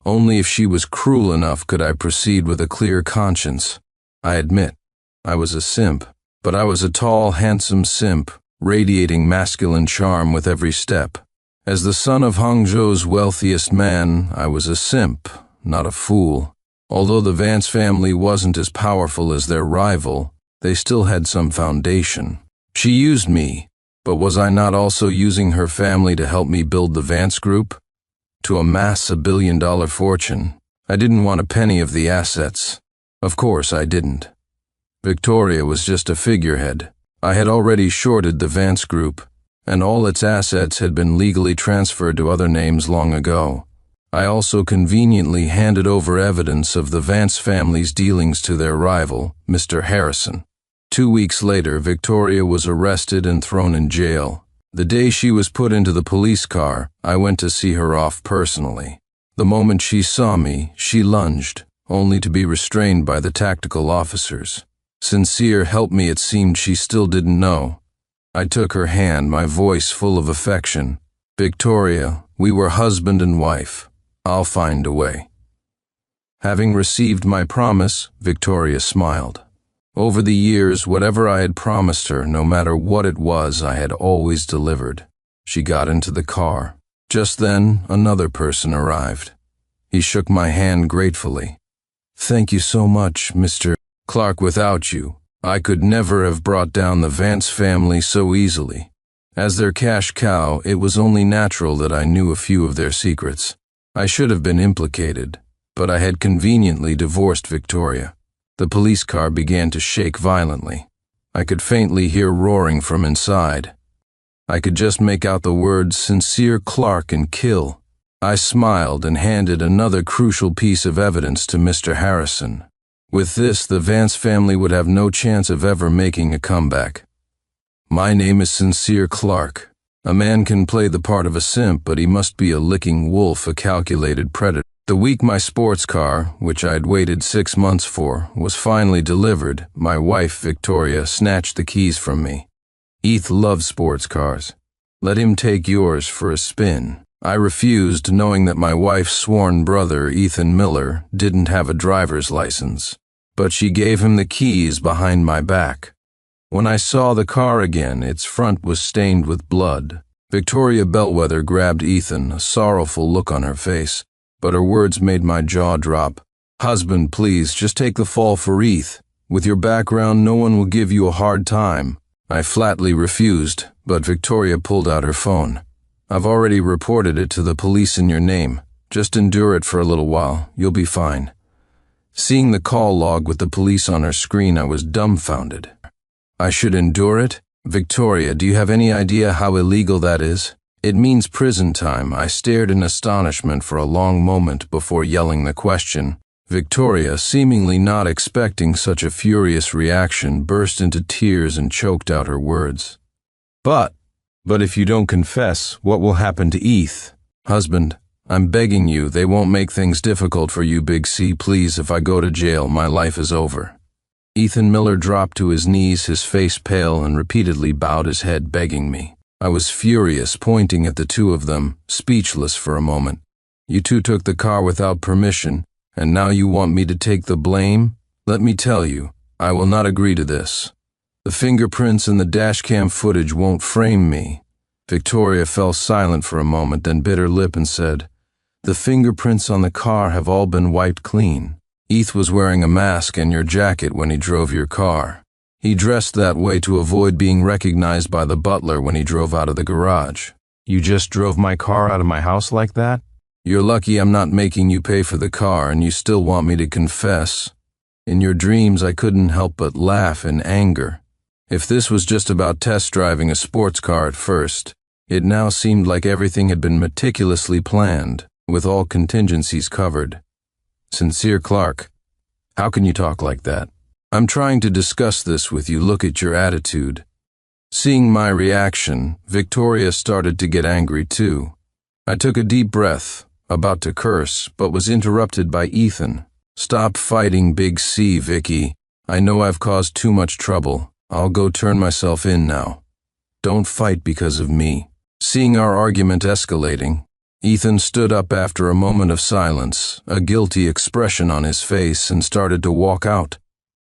Only if she was cruel enough could I proceed with a clear conscience. I admit, I was a simp, but I was a tall, handsome simp, radiating masculine charm with every step. As the son of Hangzhou's wealthiest man, I was a simp, not a fool. Although the Vance family wasn't as powerful as their rival, they still had some foundation. She used me, but was I not also using her family to help me build the Vance Group? To amass a billion-dollar fortune, I didn't want a penny of the assets. Of course I didn't. Victoria was just a figurehead. I had already shorted the Vance Group, and all its assets had been legally transferred to other names long ago. I also conveniently handed over evidence of the Vance family's dealings to their rival, Mr. Harrison. 2 weeks later, Victoria was arrested and thrown in jail. The day she was put into the police car, I went to see her off personally. The moment she saw me, she lunged, only to be restrained by the tactical officers. Sincere help me, it seemed she still didn't know. I took her hand, my voice full of affection. Victoria, we were husband and wife. I'll find a way. Having received my promise, Victoria smiled. Over the years, whatever I had promised her, no matter what it was, I had always delivered. She got into the car. Just then, another person arrived. He shook my hand gratefully. Thank you so much, Mr. Clark. Without you, I could never have brought down the Vance family so easily. As their cash cow, it was only natural that I knew a few of their secrets. I should have been implicated, but I had conveniently divorced Victoria. The police car began to shake violently. I could faintly hear roaring from inside. I could just make out the words "Sincere Clark" and "kill." I smiled and handed another crucial piece of evidence to Mr. Harrison. With this, the Vance family would have no chance of ever making a comeback. My name is Sincere Clark. A man can play the part of a simp, but he must be a licking wolf, a calculated predator. The week my sports car, which I'd waited 6 months for, was finally delivered, my wife, Victoria, snatched the keys from me. Eth loves sports cars. Let him take yours for a spin. I refused, knowing that my wife's sworn brother, Ethan Miller, didn't have a driver's license. But she gave him the keys behind my back. When I saw the car again, its front was stained with blood. Victoria Bellwether grabbed Ethan, a sorrowful look on her face, but her words made my jaw drop. Husband, please, just take the fall for Eth. With your background, no one will give you a hard time. I flatly refused, but Victoria pulled out her phone. I've already reported it to the police in your name. Just endure it for a little while. You'll be fine. Seeing the call log with the police on her screen, I was dumbfounded. I should endure it? Victoria, do you have any idea how illegal that is? It means prison time. I stared in astonishment for a long moment before yelling the question. Victoria, seemingly not expecting such a furious reaction, burst into tears and choked out her words. But if you don't confess, what will happen to Eth? Husband, I'm begging you, they won't make things difficult for you, Big C. Please, if I go to jail, my life is over. Ethan Miller dropped to his knees, his face pale, and repeatedly bowed his head, begging me. I was furious, pointing at the two of them, speechless for a moment. You two took the car without permission, and now you want me to take the blame? Let me tell you, I will not agree to this. The fingerprints and the dashcam footage won't frame me. Victoria fell silent for a moment, then bit her lip and said, The fingerprints on the car have all been wiped clean. Eth was wearing a mask and your jacket when he drove your car. He dressed that way to avoid being recognized by the butler when he drove out of the garage. You just drove my car out of my house like that? You're lucky I'm not making you pay for the car, and you still want me to confess. In your dreams, I couldn't help but laugh in anger. If this was just about test driving a sports car at first, it now seemed like everything had been meticulously planned, with all contingencies covered. Sincere Clark, how can you talk like that? I'm trying to discuss this with you. Look at your attitude. Seeing my reaction, Victoria started to get angry too. I took a deep breath, about to curse, but was interrupted by Ethan. Stop fighting, Big C, Vicky. I know I've caused too much trouble. I'll go turn myself in now. Don't fight because of me. Seeing our argument escalating, Ethan stood up after a moment of silence, a guilty expression on his face, and started to walk out.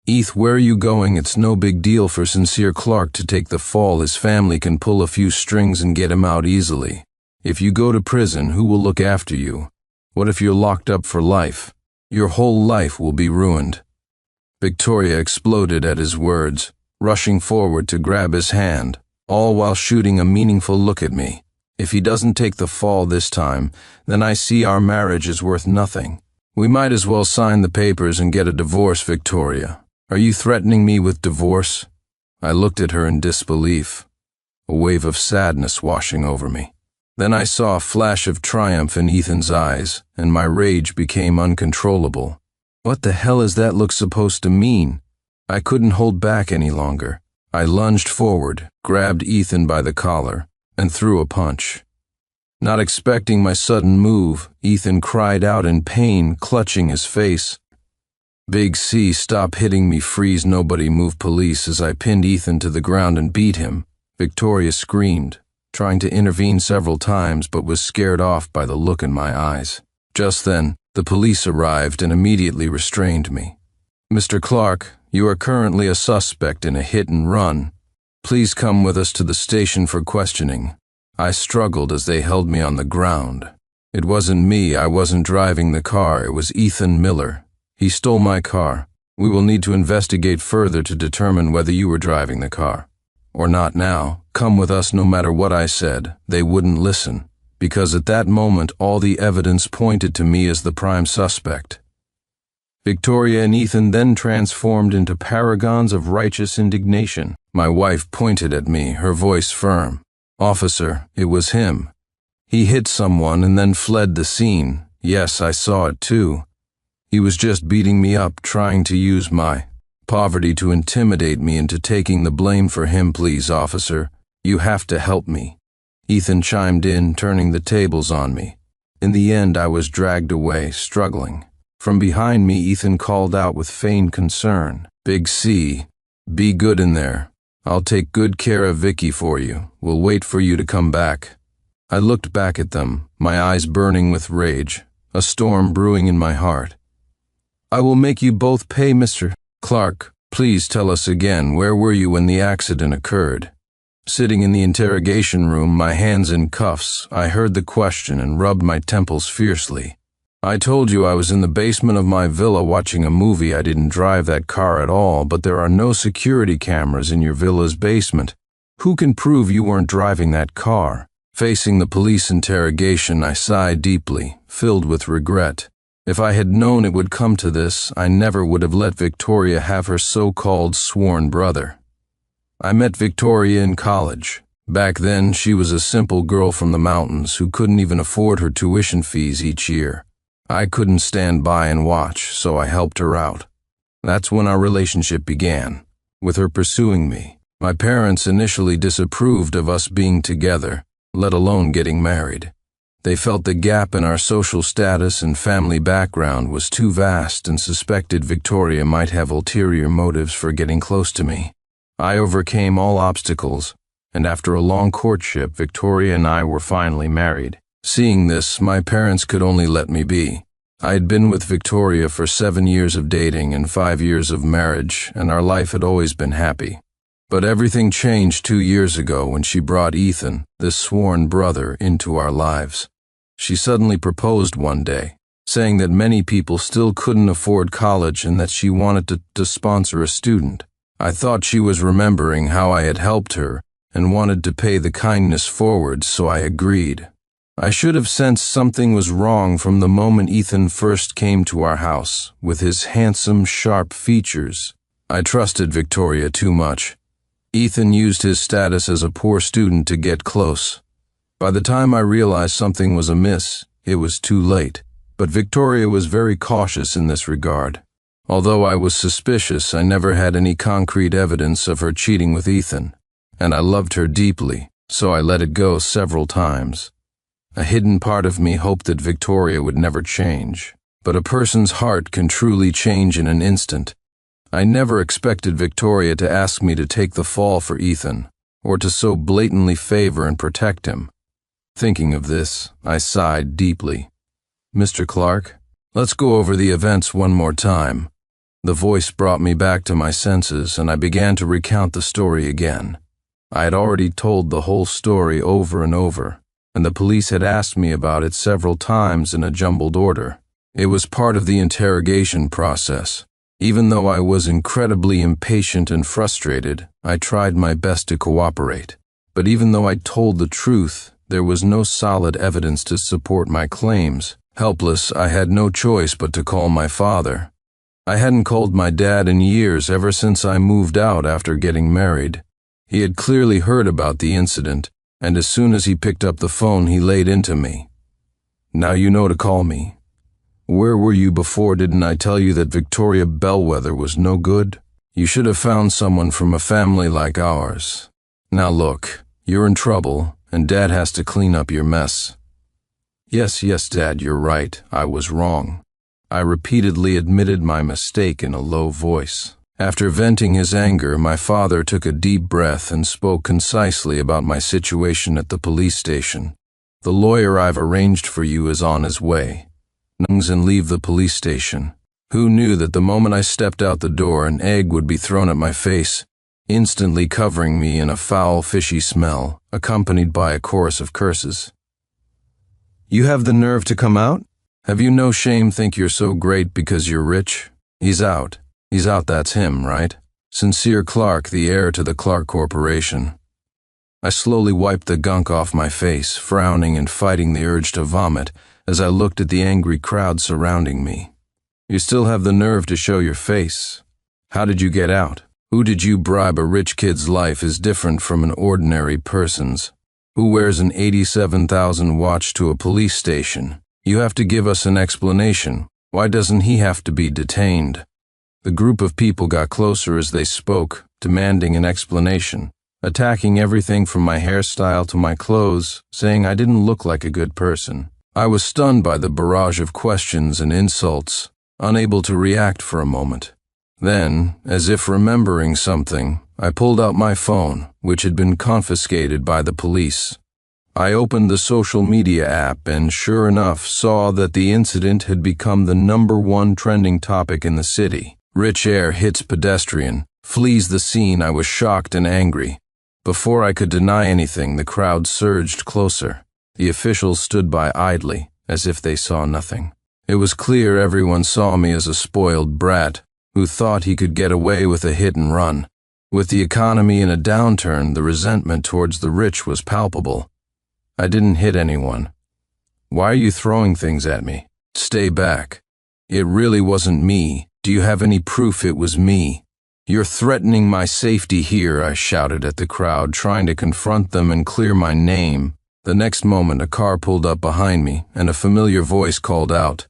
Eth, where are you going? It's no big deal for Sincere Clark to take the fall. His family can pull a few strings and get him out easily. If you go to prison, who will look after you? What if you're locked up for life? Your whole life will be ruined." Victoria exploded at his words, rushing forward to grab his hand, all while shooting a meaningful look at me. "If he doesn't take the fall this time, then I see our marriage is worth nothing. We might as well sign the papers and get a divorce, Victoria. Are you threatening me with divorce?" I looked at her in disbelief, a wave of sadness washing over me. Then I saw a flash of triumph in Ethan's eyes, and my rage became uncontrollable. What the hell is that look supposed to mean? I couldn't hold back any longer. I lunged forward, grabbed Ethan by the collar, and threw a punch. Not expecting my sudden move, Ethan cried out in pain, clutching his face. "Big C, stop hitting me, freeze, nobody move, police," as I pinned Ethan to the ground and beat him. Victoria screamed, trying to intervene several times, but was scared off by the look in my eyes. Just then, the police arrived and immediately restrained me. "Mr. Clark, you are currently a suspect in a hit and run. Please come with us to the station for questioning." I struggled as they held me on the ground. "It wasn't me, I wasn't driving the car, it was Ethan Miller. He stole my car. We will need to investigate further to determine whether you were driving the car. Or not now. Come with us no matter what I said." They wouldn't listen, because at that moment all the evidence pointed to me as the prime suspect. Victoria and Ethan then transformed into paragons of righteous indignation. My wife pointed at me, her voice firm. "Officer, it was him. He hit someone and then fled the scene. Yes, I saw it too. He was just beating me up, trying to use my poverty to intimidate me into taking the blame for him. Please, officer, you have to help me." Ethan chimed in, turning the tables on me. In the end, I was dragged away, struggling. From behind me, Ethan called out with feigned concern, "Big C, be good in there. I'll take good care of Vicky for you. We'll wait for you to come back." I looked back at them, my eyes burning with rage, a storm brewing in my heart. "I will make you both pay, Mr. Clark. Please tell us again, where were you when the accident occurred?" Sitting in the interrogation room, my hands in cuffs, I heard the question and rubbed my temples fiercely. "I told you I was in the basement of my villa watching a movie. I didn't drive that car at all, but there are no security cameras in your villa's basement. Who can prove you weren't driving that car?" Facing the police interrogation, I sighed deeply, filled with regret. If I had known it would come to this, I never would have let Victoria have her so-called sworn brother. I met Victoria in college. Back then, she was a simple girl from the mountains who couldn't even afford her tuition fees each year. I couldn't stand by and watch, so I helped her out. That's when our relationship began, with her pursuing me. My parents initially disapproved of us being together, let alone getting married. They felt the gap in our social status and family background was too vast and suspected Victoria might have ulterior motives for getting close to me. I overcame all obstacles, and after a long courtship, Victoria and I were finally married. Seeing this, my parents could only let me be. I had been with Victoria for 7 years of dating and 5 years of marriage, and our life had always been happy. But everything changed 2 years ago when she brought Ethan, this sworn brother, into our lives. She suddenly proposed one day, saying that many people still couldn't afford college and that she wanted to sponsor a student. I thought she was remembering how I had helped her and wanted to pay the kindness forward, so I agreed. I should have sensed something was wrong from the moment Ethan first came to our house, with his handsome, sharp features. I trusted Victoria too much. Ethan used his status as a poor student to get close. By the time I realized something was amiss, it was too late. But Victoria was very cautious in this regard. Although I was suspicious, I never had any concrete evidence of her cheating with Ethan, and I loved her deeply, so I let it go several times. A hidden part of me hoped that Victoria would never change, but a person's heart can truly change in an instant. I never expected Victoria to ask me to take the fall for Ethan, or to so blatantly favor and protect him. Thinking of this, I sighed deeply. "Mr. Clark, let's go over the events one more time." The voice brought me back to my senses, and I began to recount the story again. I had already told the whole story over and over, and the police had asked me about it several times in a jumbled order. It was part of the interrogation process. Even though I was incredibly impatient and frustrated, I tried my best to cooperate. But even though I told the truth, there was no solid evidence to support my claims. Helpless, I had no choice but to call my father. I hadn't called my dad in years, ever since I moved out after getting married. He had clearly heard about the incident, and as soon as he picked up the phone, he laid into me. "Now you know to call me. Where were you before? Didn't I tell you that Victoria Bellwether was no good? You should have found someone from a family like ours. Now look, you're in trouble, and Dad has to clean up your mess." Yes, Dad, you're right. I was wrong. I repeatedly admitted my mistake in a low voice. After venting his anger, my father took a deep breath and spoke concisely about my situation at the police station. "The lawyer I've arranged for you is on his way. And leave the police station." Who knew that the moment I stepped out the door, an egg would be thrown at my face, instantly covering me in a foul, fishy smell, accompanied by a chorus of curses. "You have the nerve to come out? Have you no shame? Think you're so great because you're rich? He's out. He's out, that's him, right? Sincere Clark, the heir to the Clark Corporation." I slowly wiped the gunk off my face, frowning and fighting the urge to vomit as I looked at the angry crowd surrounding me. "You still have the nerve to show your face? How did you get out? Who did you bribe? A rich kid's life is different from an ordinary person's. Who wears an 87,000 watch to a police station? You have to give us an explanation. Why doesn't he have to be detained?" The group of people got closer as they spoke, demanding an explanation, attacking everything from my hairstyle to my clothes, saying I didn't look like a good person. I was stunned by the barrage of questions and insults, unable to react for a moment. Then, as if remembering something, I pulled out my phone, which had been confiscated by the police. I opened the social media app and, sure enough, saw that the incident had become the #1 trending topic in the city. Rich heir hits pedestrian, flees the scene. I was shocked and angry. Before I could deny anything, the crowd surged closer. The officials stood by idly, as if they saw nothing. It was clear everyone saw me as a spoiled brat who thought he could get away with a hit and run. With the economy in a downturn, the resentment towards the rich was palpable. I didn't hit anyone. "Why are you throwing things at me? Stay back. It really wasn't me. Do you have any proof it was me? You're threatening my safety here," I shouted at the crowd, trying to confront them and clear my name. The next moment, a car pulled up behind me, and a familiar voice called out,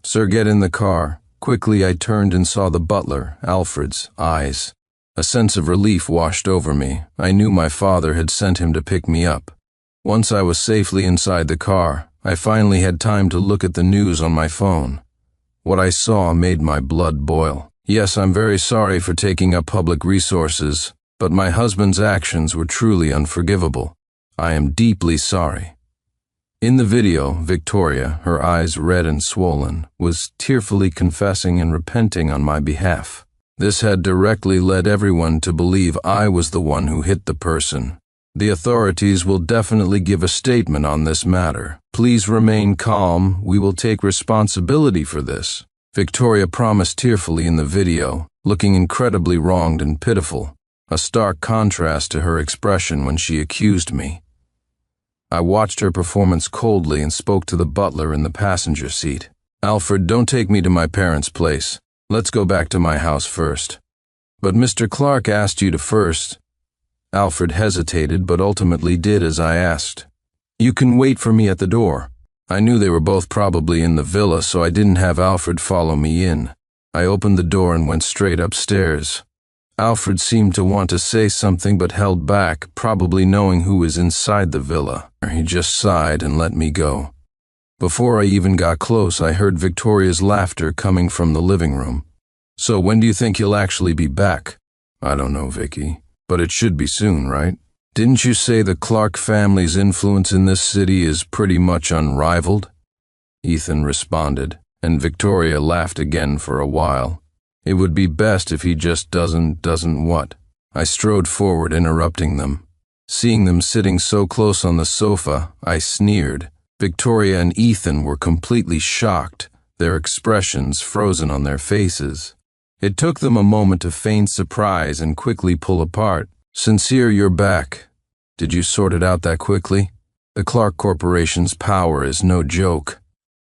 "Sir, get in the car." Quickly, I turned and saw the butler, Alfred's, eyes. A sense of relief washed over me. I knew my father had sent him to pick me up. Once I was safely inside the car, I finally had time to look at the news on my phone. What I saw made my blood boil. Yes, I'm very sorry for taking up public resources, but my husband's actions were truly unforgivable. I am deeply sorry. In the video, Victoria, her eyes red and swollen, was tearfully confessing and repenting on my behalf. This had directly led everyone to believe I was the one who hit the person. The authorities will definitely give a statement on this matter. Please remain calm. We will take responsibility for this. Victoria promised tearfully in the video, looking incredibly wronged and pitiful, a stark contrast to her expression when she accused me. I watched her performance coldly and spoke to the butler in the passenger seat. "Alfred, don't take me to my parents' place. Let's go back to my house first." "But Mr. Clark asked you to first." Alfred hesitated, but ultimately did as I asked. "You can wait for me at the door." I knew they were both probably in the villa, so I didn't have Alfred follow me in. I opened the door and went straight upstairs. Alfred seemed to want to say something but held back, probably knowing who was inside the villa. He just sighed and let me go. Before I even got close, I heard Victoria's laughter coming from the living room. "So when do you think you'll actually be back?" "I don't know, Vicky, but it should be soon, right? Didn't you say the Clark family's influence in this city is pretty much unrivaled?" Ethan responded, and Victoria laughed again for a while. "It would be best if he just doesn't what?" I strode forward, interrupting them. Seeing them sitting so close on the sofa, I sneered. Victoria and Ethan were completely shocked, their expressions frozen on their faces. It took them a moment to feign surprise and quickly pull apart. "Sincere, you're back. Did you sort it out that quickly? The Clark Corporation's power is no joke."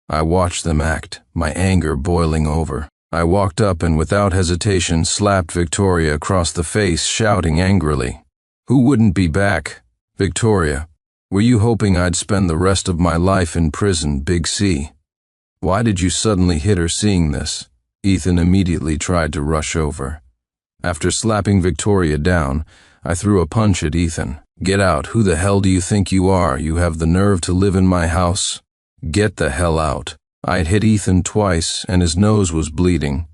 I watched them act, my anger boiling over. I walked up and without hesitation slapped Victoria across the face, shouting angrily, "Who wouldn't be back? Victoria, were you hoping I'd spend the rest of my life in prison, Big C? Why did you suddenly hit her seeing this?" Ethan immediately tried to rush over. After slapping Victoria down, I threw a punch at Ethan. "Get out. Who the hell do you think you are? You have the nerve to live in my house? Get the hell out." I had hit Ethan twice, and his nose was bleeding.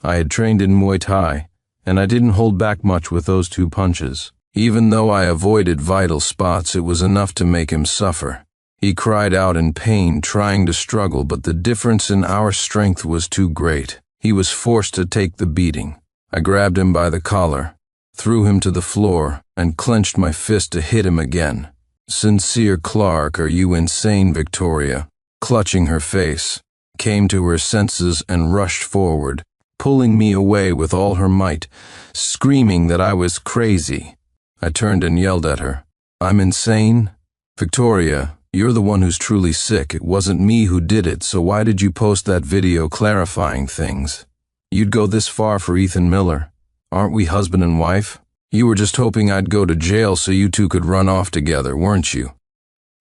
I had trained in Muay Thai, and I didn't hold back much with those 2 punches. Even though I avoided vital spots, it was enough to make him suffer. He cried out in pain, trying to struggle, but the difference in our strength was too great. He was forced to take the beating. I grabbed him by the collar, threw him to the floor, and clenched my fist to hit him again. "Sincere Clark, are you insane?" Victoria, clutching her face, came to her senses and rushed forward, pulling me away with all her might, screaming that I was crazy. I turned and yelled at her, "I'm insane? Victoria, you're the one who's truly sick. It wasn't me who did it, so why did you post that video clarifying things? You'd go this far for Ethan Miller. Aren't we husband and wife? You were just hoping I'd go to jail so you two could run off together, weren't you?"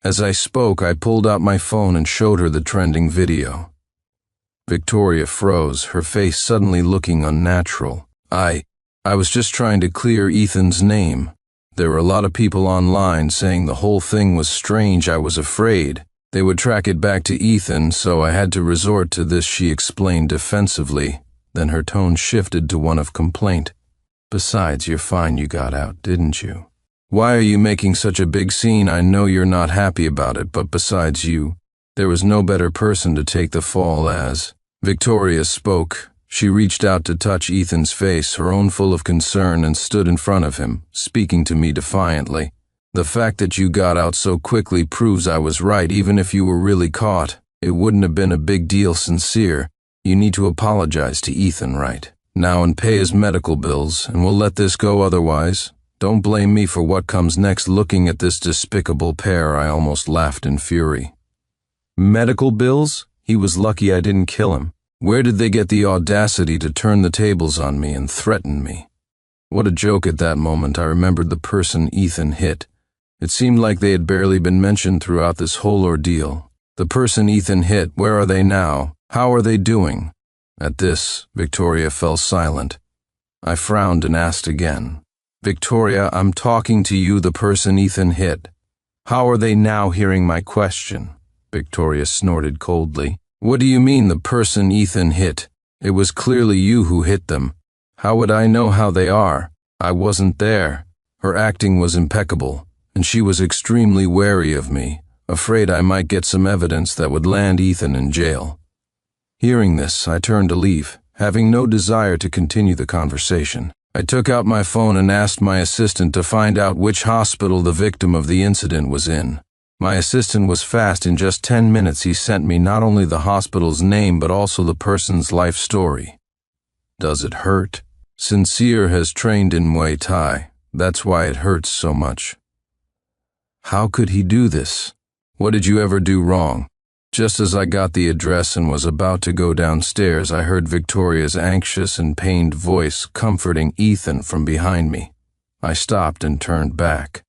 As I spoke, I pulled out my phone and showed her the trending video. Victoria froze, her face suddenly looking unnatural. I was just trying to clear Ethan's name. There were a lot of people online saying the whole thing was strange. I was afraid they would track it back to Ethan, so I had to resort to this, she explained defensively. Then her tone shifted to one of complaint. "Besides, you're fine, you got out, didn't you? Why are you making such a big scene? I know you're not happy about it, but besides you, there was no better person to take the fall as." Victoria spoke. She reached out to touch Ethan's face, her own full of concern, and stood in front of him, speaking to me defiantly. "The fact that you got out so quickly proves I was right. Even if you were really caught, it wouldn't have been a big deal. Sincere, you need to apologize to Ethan right now and pay his medical bills, and we'll let this go. Otherwise, don't blame me for what comes next." Looking at this despicable pair, I almost laughed in fury. Medical bills? He was lucky I didn't kill him. Where did they get the audacity to turn the tables on me and threaten me? What a joke. At that moment, I remembered the person Ethan hit. It seemed like they had barely been mentioned throughout this whole ordeal. The person Ethan hit, where are they now? How are they doing? At this, Victoria fell silent. I frowned and asked again, "Victoria, I'm talking to you, the person Ethan hit. How are they now?" Hearing my question, Victoria snorted coldly. "What do you mean, the person Ethan hit? It was clearly you who hit them. How would I know how they are? I wasn't there." Her acting was impeccable, and she was extremely wary of me, afraid I might get some evidence that would land Ethan in jail. Hearing this, I turned to leave, having no desire to continue the conversation. I took out my phone and asked my assistant to find out which hospital the victim of the incident was in. My assistant was fast. In just 10 minutes, he sent me not only the hospital's name but also the person's life story. Does it hurt? Sincere has trained in Muay Thai. That's why it hurts so much. How could he do this? What did you ever do wrong? Just as I got the address and was about to go downstairs, I heard Victoria's anxious and pained voice comforting Ethan from behind me. I stopped and turned back.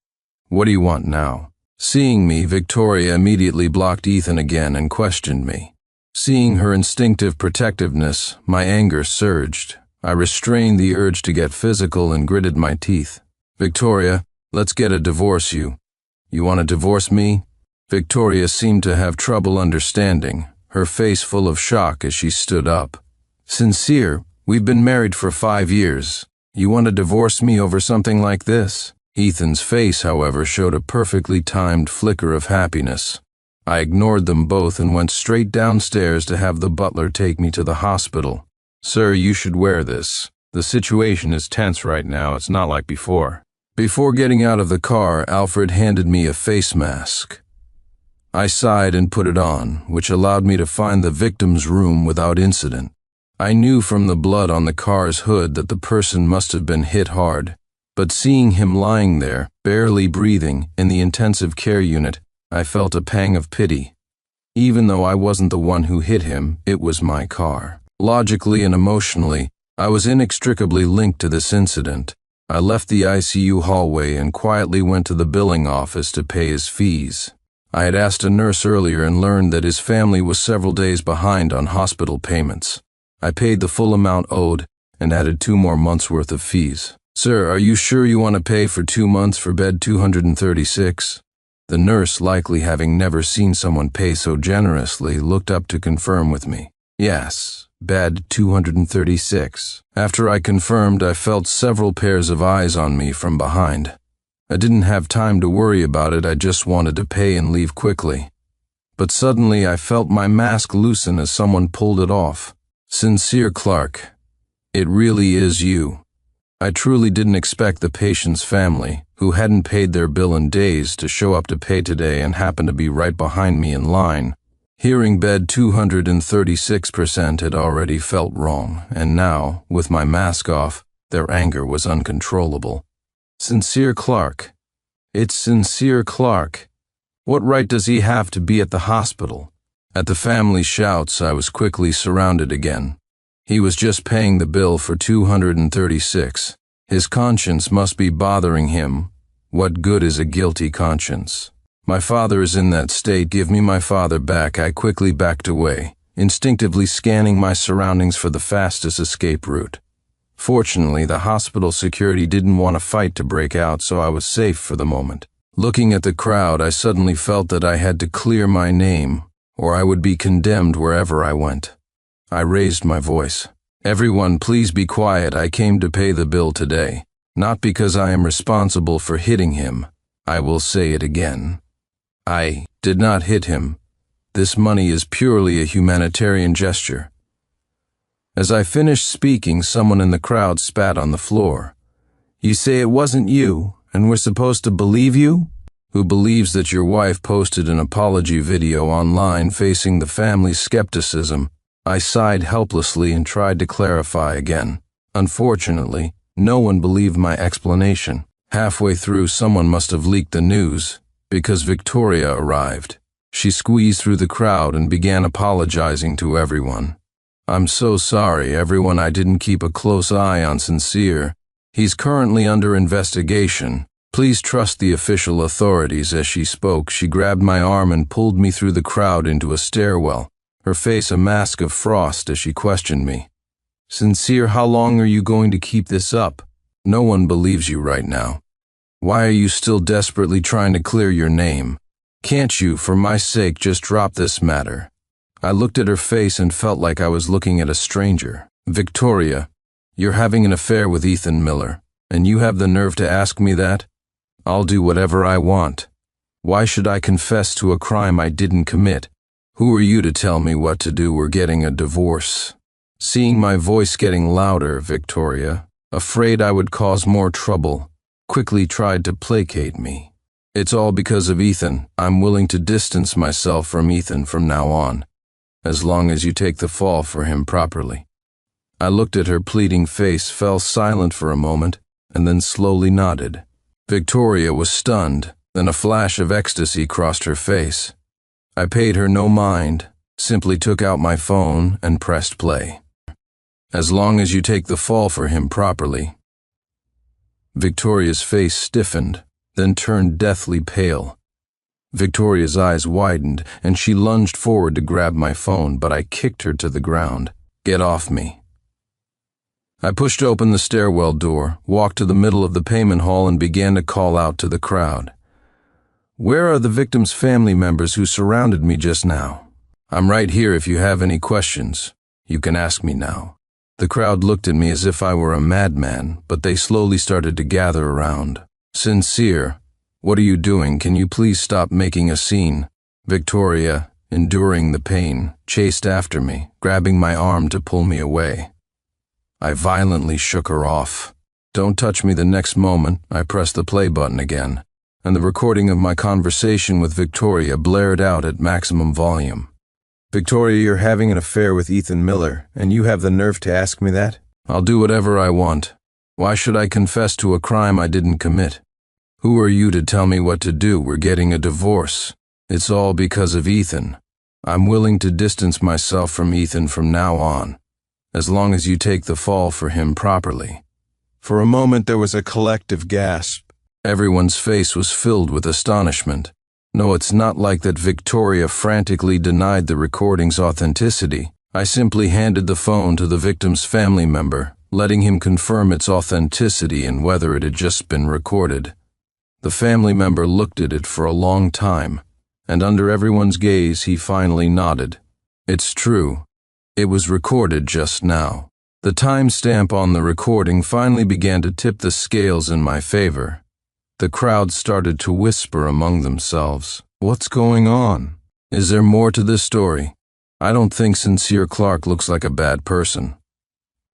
"What do you want now?" Seeing me, Victoria immediately blocked Ethan again and questioned me. Seeing her instinctive protectiveness, my anger surged. I restrained the urge to get physical and gritted my teeth. "Victoria, let's get a divorce. You want to divorce me?" Victoria seemed to have trouble understanding, her face full of shock as she stood up. "Sincere, we've been married for 5 years. You want to divorce me over something like this?" Ethan's face, however, showed a perfectly timed flicker of happiness. I ignored them both and went straight downstairs to have the butler take me to the hospital. "Sir, you should wear this. The situation is tense right now. It's not like before." Before getting out of the car, Alfred handed me a face mask. I sighed and put it on, which allowed me to find the victim's room without incident. I knew from the blood on the car's hood that the person must have been hit hard, but seeing him lying there, barely breathing, in the intensive care unit, I felt a pang of pity. Even though I wasn't the one who hit him, it was my car. Logically and emotionally, I was inextricably linked to this incident. I left the ICU hallway and quietly went to the billing office to pay his fees. I had asked a nurse earlier and learned that his family was several days behind on hospital payments. I paid the full amount owed and added 2 more months' worth of fees. "Sir, are you sure you want to pay for 2 months for bed 236? The nurse, likely having never seen someone pay so generously, looked up to confirm with me. "Yes, bed 236. After I confirmed, I felt several pairs of eyes on me from behind. I didn't have time to worry about it, I just wanted to pay and leave quickly. But suddenly I felt my mask loosen as someone pulled it off. "Sincere Clark, it really is you." I truly didn't expect the patient's family, who hadn't paid their bill in days, to show up to pay today and happen to be right behind me in line. Hearing bed 236% had already felt wrong, and now, with my mask off, their anger was uncontrollable. "Sincere Clark. It's Sincere Clark. What right does he have to be at the hospital?" At the family's shouts, I was quickly surrounded again. He was just paying the bill for 236. His conscience must be bothering him. What good is a guilty conscience? "My father is in that state. Give me my father back." I quickly backed away, instinctively scanning my surroundings for the fastest escape route. Fortunately, the hospital security didn't want a fight to break out, so I was safe for the moment. Looking at the crowd, I suddenly felt that I had to clear my name, or I would be condemned wherever I went. I raised my voice. "Everyone, please be quiet. I came to pay the bill today. Not because I am responsible for hitting him. I will say it again. I did not hit him. This money is purely a humanitarian gesture." As I finished speaking, someone in the crowd spat on the floor. "You say it wasn't you, and we're supposed to believe you? Who believes that your wife posted an apology video online facing the family's skepticism?" I sighed helplessly and tried to clarify again. Unfortunately, no one believed my explanation. Halfway through, someone must have leaked the news, because Victoria arrived. She squeezed through the crowd and began apologizing to everyone. "I'm so sorry, everyone. I didn't keep a close eye on Sincere. He's currently under investigation. Please trust the official authorities." As she spoke, she grabbed my arm and pulled me through the crowd into a stairwell, her face a mask of frost as she questioned me. "Sincere, how long are you going to keep this up? No one believes you right now. Why are you still desperately trying to clear your name? Can't you, for my sake, just drop this matter?" I looked at her face and felt like I was looking at a stranger. "Victoria, you're having an affair with Ethan Miller, and you have the nerve to ask me that? I'll do whatever I want. Why should I confess to a crime I didn't commit? Who are you to tell me what to do? We're getting a divorce." Seeing my voice getting louder, Victoria, afraid I would cause more trouble, quickly tried to placate me. "It's all because of Ethan. I'm willing to distance myself from Ethan from now on, as long as you take the fall for him properly." I looked at her pleading face, fell silent for a moment, and then slowly nodded. Victoria was stunned, then a flash of ecstasy crossed her face. I paid her no mind, simply took out my phone and pressed play. "As long as you take the fall for him properly." Victoria's face stiffened, then turned deathly pale. Victoria's eyes widened, and she lunged forward to grab my phone, but I kicked her to the ground. "Get off me." I pushed open the stairwell door, walked to the middle of the payment hall, and began to call out to the crowd. "Where are the victim's family members who surrounded me just now? I'm right here if you have any questions. You can ask me now." The crowd looked at me as if I were a madman, but they slowly started to gather around. "Sincere, what are you doing? Can you please stop making a scene?" Victoria, enduring the pain, chased after me, grabbing my arm to pull me away. I violently shook her off. Don't touch me. The next moment, I pressed the play button again, and the recording of my conversation with Victoria blared out at maximum volume. Victoria, you're having an affair with Ethan Miller, and you have the nerve to ask me that? I'll do whatever I want. Why should I confess to a crime I didn't commit? Who are you to tell me what to do? We're getting a divorce. It's all because of Ethan. I'm willing to distance myself from Ethan from now on, as long as you take the fall for him properly. For a moment there was a collective gasp. Everyone's face was filled with astonishment. No, it's not like that. Victoria frantically denied the recording's authenticity. I simply handed the phone to the victim's family member, letting him confirm its authenticity and whether it had just been recorded. The family member looked at it for a long time, and under everyone's gaze he finally nodded. It's true. It was recorded just now. The timestamp on the recording finally began to tip the scales in my favor. The crowd started to whisper among themselves. What's going on? Is there more to this story? I don't think Sincere Clark looks like a bad person.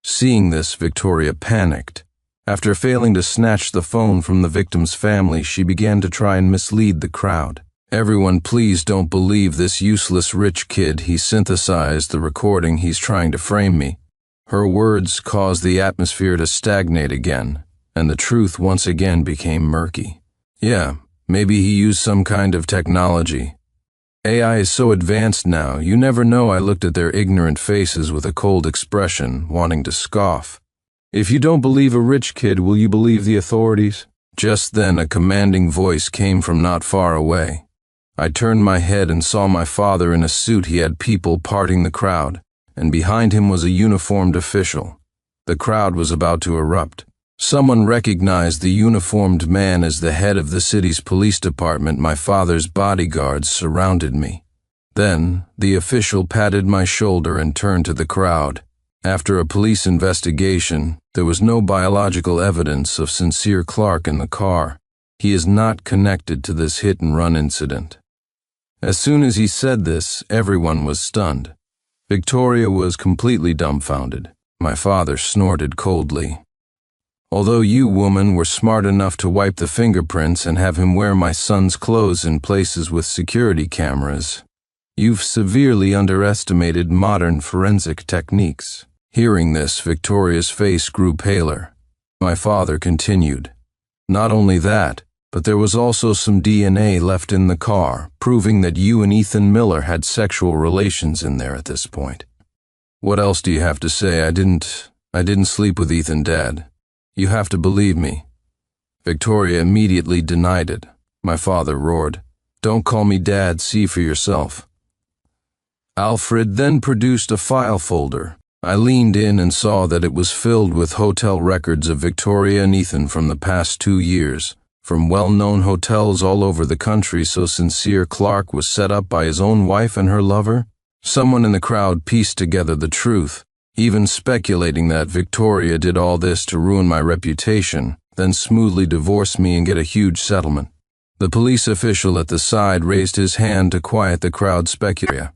Seeing this, Victoria panicked. After failing to snatch the phone from the victim's family, she began to try and mislead the crowd. Everyone, please don't believe this useless rich kid. He synthesized the recording. He's trying to frame me. Her words caused the atmosphere to stagnate again, and the truth once again became murky. Yeah, maybe he used some kind of technology. AI is so advanced now, you never know. I looked at their ignorant faces with a cold expression, wanting to scoff. If you don't believe a rich kid, will you believe the authorities? Just then, a commanding voice came from not far away. I turned my head and saw my father in a suit. He had people parting the crowd, and behind him was a uniformed official. The crowd was about to erupt. Someone recognized the uniformed man as the head of the city's police department. My father's bodyguards surrounded me. Then, the official patted my shoulder and turned to the crowd. After a police investigation, there was no biological evidence of Sincere Clark in the car. He is not connected to this hit-and-run incident. As soon as he said this, everyone was stunned. Victoria was completely dumbfounded. My father snorted coldly. Although you, woman, were smart enough to wipe the fingerprints and have him wear my son's clothes in places with security cameras, you've severely underestimated modern forensic techniques. Hearing this, Victoria's face grew paler. My father continued. Not only that, but there was also some DNA left in the car, proving that you and Ethan Miller had sexual relations in there at this point. What else do you have to say? I didn't sleep with Ethan, Dad. You have to believe me. Victoria immediately denied it. My father roared. Don't call me Dad, see for yourself. Alfred then produced a file folder. I leaned in and saw that it was filled with hotel records of Victoria and Ethan from the past 2 years, from well-known hotels all over the country. So Sincere Clark was set up by his own wife and her lover? Someone in the crowd pieced together the truth, even speculating that Victoria did all this to ruin my reputation, then smoothly divorce me and get a huge settlement. The police official at the side raised his hand to quiet the crowd speculating.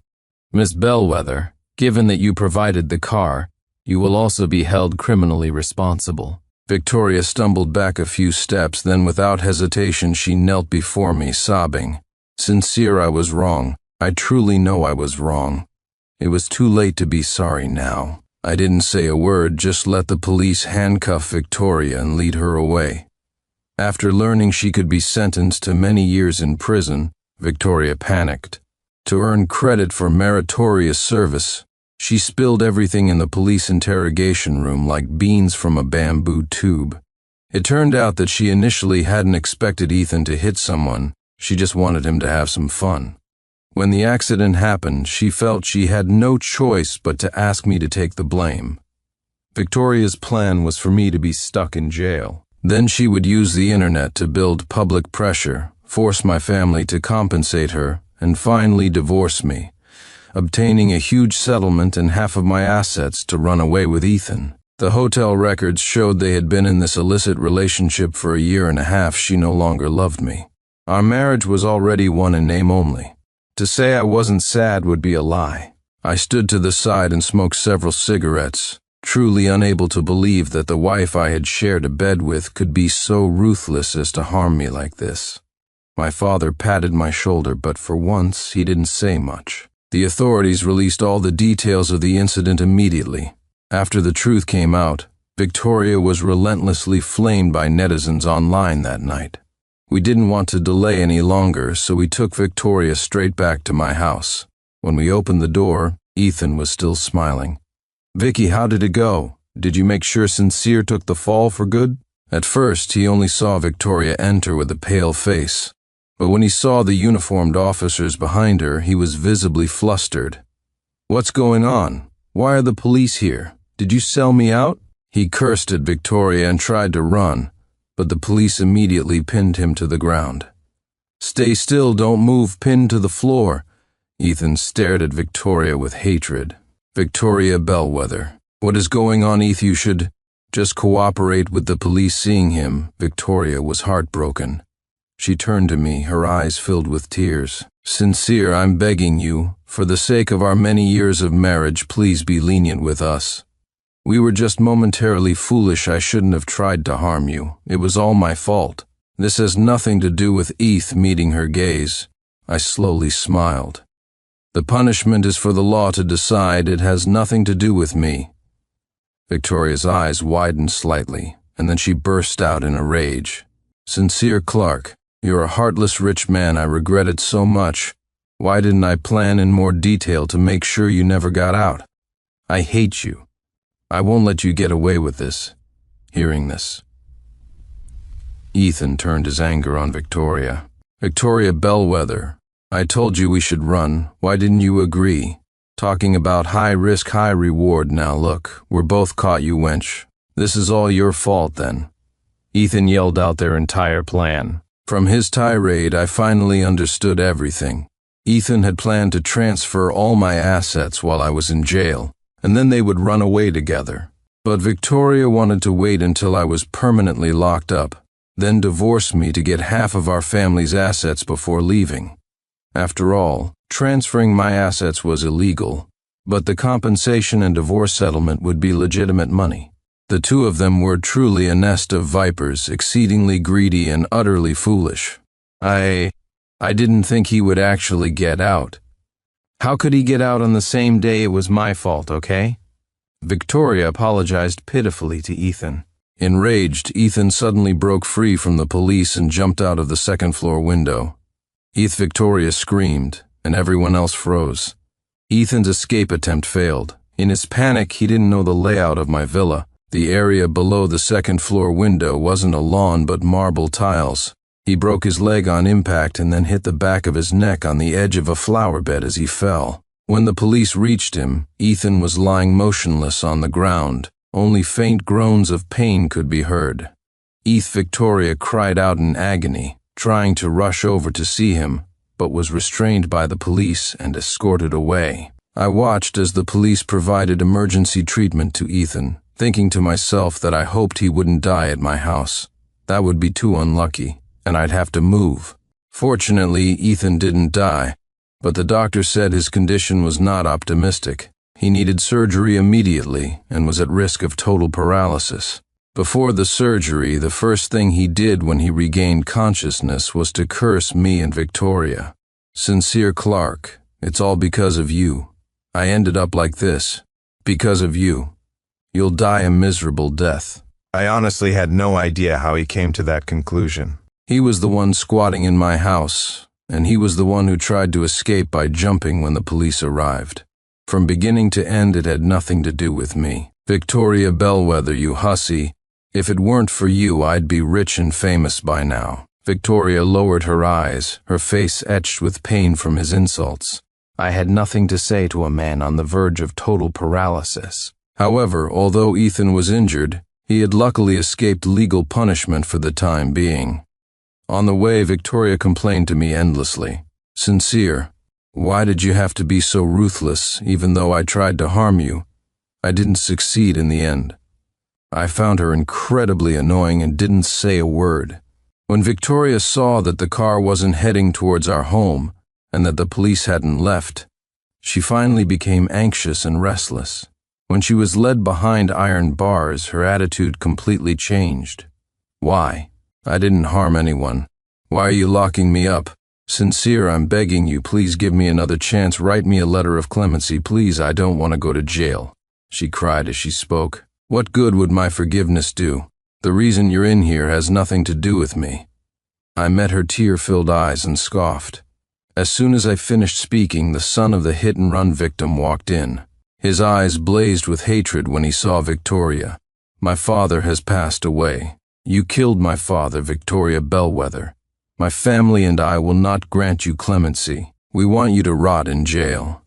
Miss Bellwether, given that you provided the car, you will also be held criminally responsible. Victoria stumbled back a few steps, then without hesitation she knelt before me, sobbing. Sincere, I was wrong. I truly know I was wrong. It was too late to be sorry now. I didn't say a word, just let the police handcuff Victoria and lead her away. After learning she could be sentenced to many years in prison, Victoria panicked. To earn credit for meritorious service, she spilled everything in the police interrogation room like beans from a bamboo tube. It turned out that she initially hadn't expected Ethan to hit someone, she just wanted him to have some fun. When the accident happened, she felt she had no choice but to ask me to take the blame. Victoria's plan was for me to be stuck in jail. Then she would use the internet to build public pressure, force my family to compensate her, and finally divorce me, obtaining a huge settlement and half of my assets to run away with Ethan. The hotel records showed they had been in this illicit relationship for 1.5 years. She no longer loved me. Our marriage was already one in name only. To say I wasn't sad would be a lie. I stood to the side and smoked several cigarettes, truly unable to believe that the wife I had shared a bed with could be so ruthless as to harm me like this. My father patted my shoulder, but for once he didn't say much. The authorities released all the details of the incident immediately. After the truth came out, Victoria was relentlessly flamed by netizens online that night. We didn't want to delay any longer, so we took Victoria straight back to my house. When we opened the door, Ethan was still smiling. "Vicky, how did it go? Did you make sure Sincere took the fall for good?" At first, he only saw Victoria enter with a pale face, but when he saw the uniformed officers behind her, he was visibly flustered. "What's going on? Why are the police here? Did you sell me out?" He cursed at Victoria and tried to run, but the police immediately pinned him to the ground. "Stay still, don't move, pinned to the floor." Ethan stared at Victoria with hatred. "Victoria Bellwether, what is going on, Eth? You should just cooperate with the police." Seeing him, Victoria was heartbroken. She turned to me, her eyes filled with tears. "Sincere, I'm begging you, for the sake of our many years of marriage, please be lenient with us. We were just momentarily foolish. I shouldn't have tried to harm you. It was all my fault. This has nothing to do with Eth." Meeting her gaze, I slowly smiled. "The punishment is for the law to decide. It has nothing to do with me." Victoria's eyes widened slightly, and then she burst out in a rage. "Sincere Clark, you're a heartless rich man. I regret it so much. Why didn't I plan in more detail to make sure you never got out? I hate you. I won't let you get away with this." Hearing this, Ethan turned his anger on Victoria. "Victoria Bellwether, I told you we should run. Why didn't you agree? Talking about high risk, high reward. Now look, we're both caught, you wench. This is all your fault then." Ethan yelled out their entire plan. From his tirade, I finally understood everything. Ethan had planned to transfer all my assets while I was in jail, and then they would run away together. But Victoria wanted to wait until I was permanently locked up, then divorce me to get half of our family's assets before leaving. After all, transferring my assets was illegal, but the compensation and divorce settlement would be legitimate money. The two of them were truly a nest of vipers, exceedingly greedy and utterly foolish. I didn't think he would actually get out. How could he get out on the same day? It was my fault, okay? Victoria apologized pitifully to Ethan. Enraged, Ethan suddenly broke free from the police and jumped out of the second-floor window. Victoria screamed, and everyone else froze. Ethan's escape attempt failed. In his panic, he didn't know the layout of my villa. The area below the second-floor window wasn't a lawn but marble tiles. He broke his leg on impact and then hit the back of his neck on the edge of a flower bed as he fell. When the police reached him, Ethan was lying motionless on the ground. Only faint groans of pain could be heard. Victoria cried out in agony, trying to rush over to see him, but was restrained by the police and escorted away. I watched as the police provided emergency treatment to Ethan, thinking to myself that I hoped he wouldn't die at my house. That would be too unlucky, and I'd have to move. Fortunately, Ethan didn't die, but the doctor said his condition was not optimistic. He needed surgery immediately and was at risk of total paralysis. Before the surgery, the first thing he did when he regained consciousness was to curse me and Victoria. "Sincere Clark, it's all because of you. I ended up like this. Because of you. You'll die a miserable death." I honestly had no idea how he came to that conclusion. He was the one squatting in my house, and he was the one who tried to escape by jumping when the police arrived. From beginning to end, it had nothing to do with me. "Victoria Bellwether, you hussy. If it weren't for you, I'd be rich and famous by now." Victoria lowered her eyes, her face etched with pain from his insults. I had nothing to say to a man on the verge of total paralysis. However, although Ethan was injured, he had luckily escaped legal punishment for the time being. On the way, Victoria complained to me endlessly. "Sincere, why did you have to be so ruthless? Even though I tried to harm you, I didn't succeed in the end." I found her incredibly annoying and didn't say a word. When Victoria saw that the car wasn't heading towards our home and that the police hadn't left, she finally became anxious and restless. When she was led behind iron bars, her attitude completely changed. Why? I didn't harm anyone. Why are you locking me up? Sincere, I'm begging you, please give me another chance. Write me a letter of clemency, please. I don't want to go to jail, she cried as she spoke. What good would my forgiveness do? The reason you're in here has nothing to do with me. I met her tear-filled eyes and scoffed. As soon as I finished speaking, the son of the hit-and-run victim walked in. His eyes blazed with hatred when he saw Victoria. My father has passed away. You killed my father, Victoria Bellwether. My family and I will not grant you clemency. We want you to rot in jail.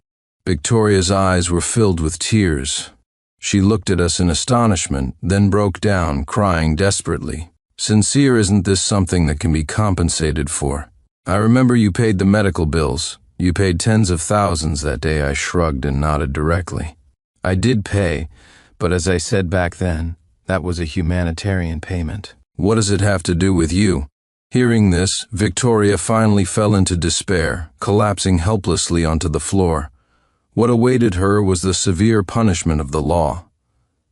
Victoria's eyes were filled with tears. She looked at us in astonishment, then broke down, crying desperately. Sincere, isn't this something that can be compensated for? I remember you paid the medical bills. You paid tens of thousands that day. I shrugged and nodded directly. I did pay, but as I said back then, that was a humanitarian payment. What does it have to do with you? Hearing this, Victoria finally fell into despair, collapsing helplessly onto the floor. What awaited her was the severe punishment of the law.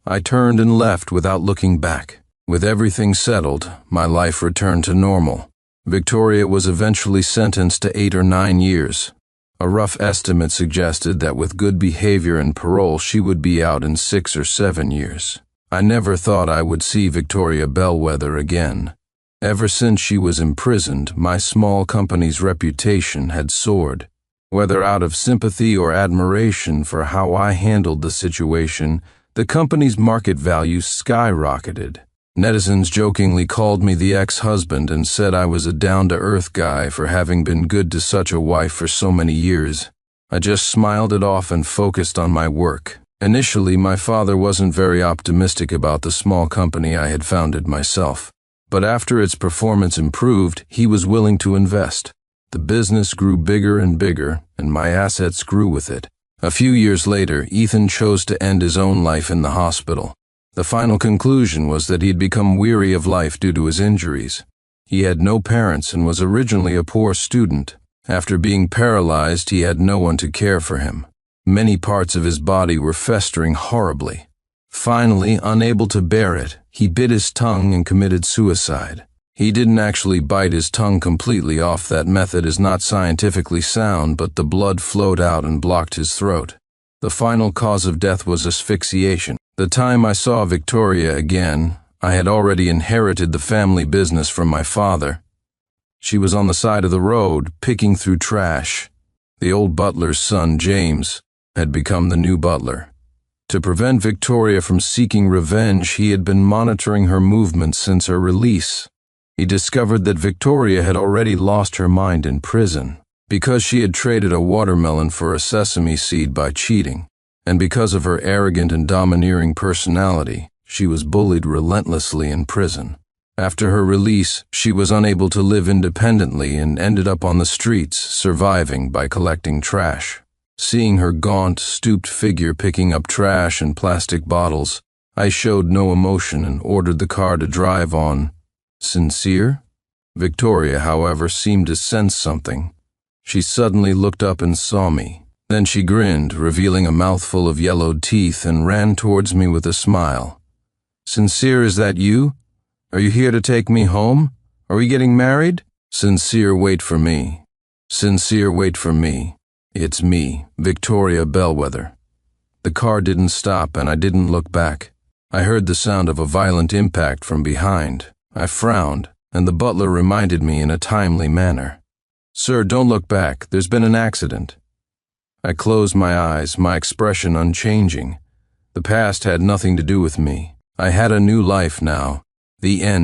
I turned and left without looking back. With everything settled, my life returned to normal. Victoria was eventually sentenced to 8 or 9 years. A rough estimate suggested that with good behavior and parole, she would be out in 6 or 7 years. I never thought I would see Victoria Bellwether again. Ever since she was imprisoned, my small company's reputation had soared. Whether out of sympathy or admiration for how I handled the situation, the company's market value skyrocketed. Netizens jokingly called me the ex-husband and said I was a down-to-earth guy for having been good to such a wife for so many years. I just smiled it off and focused on my work. Initially, my father wasn't very optimistic about the small company I had founded myself. But after its performance improved, he was willing to invest. The business grew bigger and bigger, and my assets grew with it. A few years later, Ethan chose to end his own life in the hospital. The final conclusion was that he'd become weary of life due to his injuries. He had no parents and was originally a poor student. After being paralyzed, he had no one to care for him. Many parts of his body were festering horribly. Finally, unable to bear it, he bit his tongue and committed suicide. He didn't actually bite his tongue completely off. That method is not scientifically sound, but the blood flowed out and blocked his throat. The final cause of death was asphyxiation. The time I saw Victoria again, I had already inherited the family business from my father. She was on the side of the road, picking through trash. The old butler's son, James, had become the new butler. To prevent Victoria from seeking revenge, he had been monitoring her movements since her release. He discovered that Victoria had already lost her mind in prison, because she had traded a watermelon for a sesame seed by cheating, and because of her arrogant and domineering personality, she was bullied relentlessly in prison. After her release, she was unable to live independently and ended up on the streets, surviving by collecting trash. Seeing her gaunt, stooped figure picking up trash and plastic bottles, I showed no emotion and ordered the car to drive on. Sincere? Victoria, however, seemed to sense something. She suddenly looked up and saw me. Then she grinned, revealing a mouthful of yellowed teeth, and ran towards me with a smile. Sincere, is that you? Are you here to take me home? Are we getting married? Sincere, wait for me. Sincere, wait for me. It's me, Victoria Bellwether. The car didn't stop and I didn't look back. I heard the sound of a violent impact from behind. I frowned, and the butler reminded me in a timely manner. Sir, don't look back. There's been an accident. I closed my eyes, my expression unchanging. The past had nothing to do with me. I had a new life now. The end.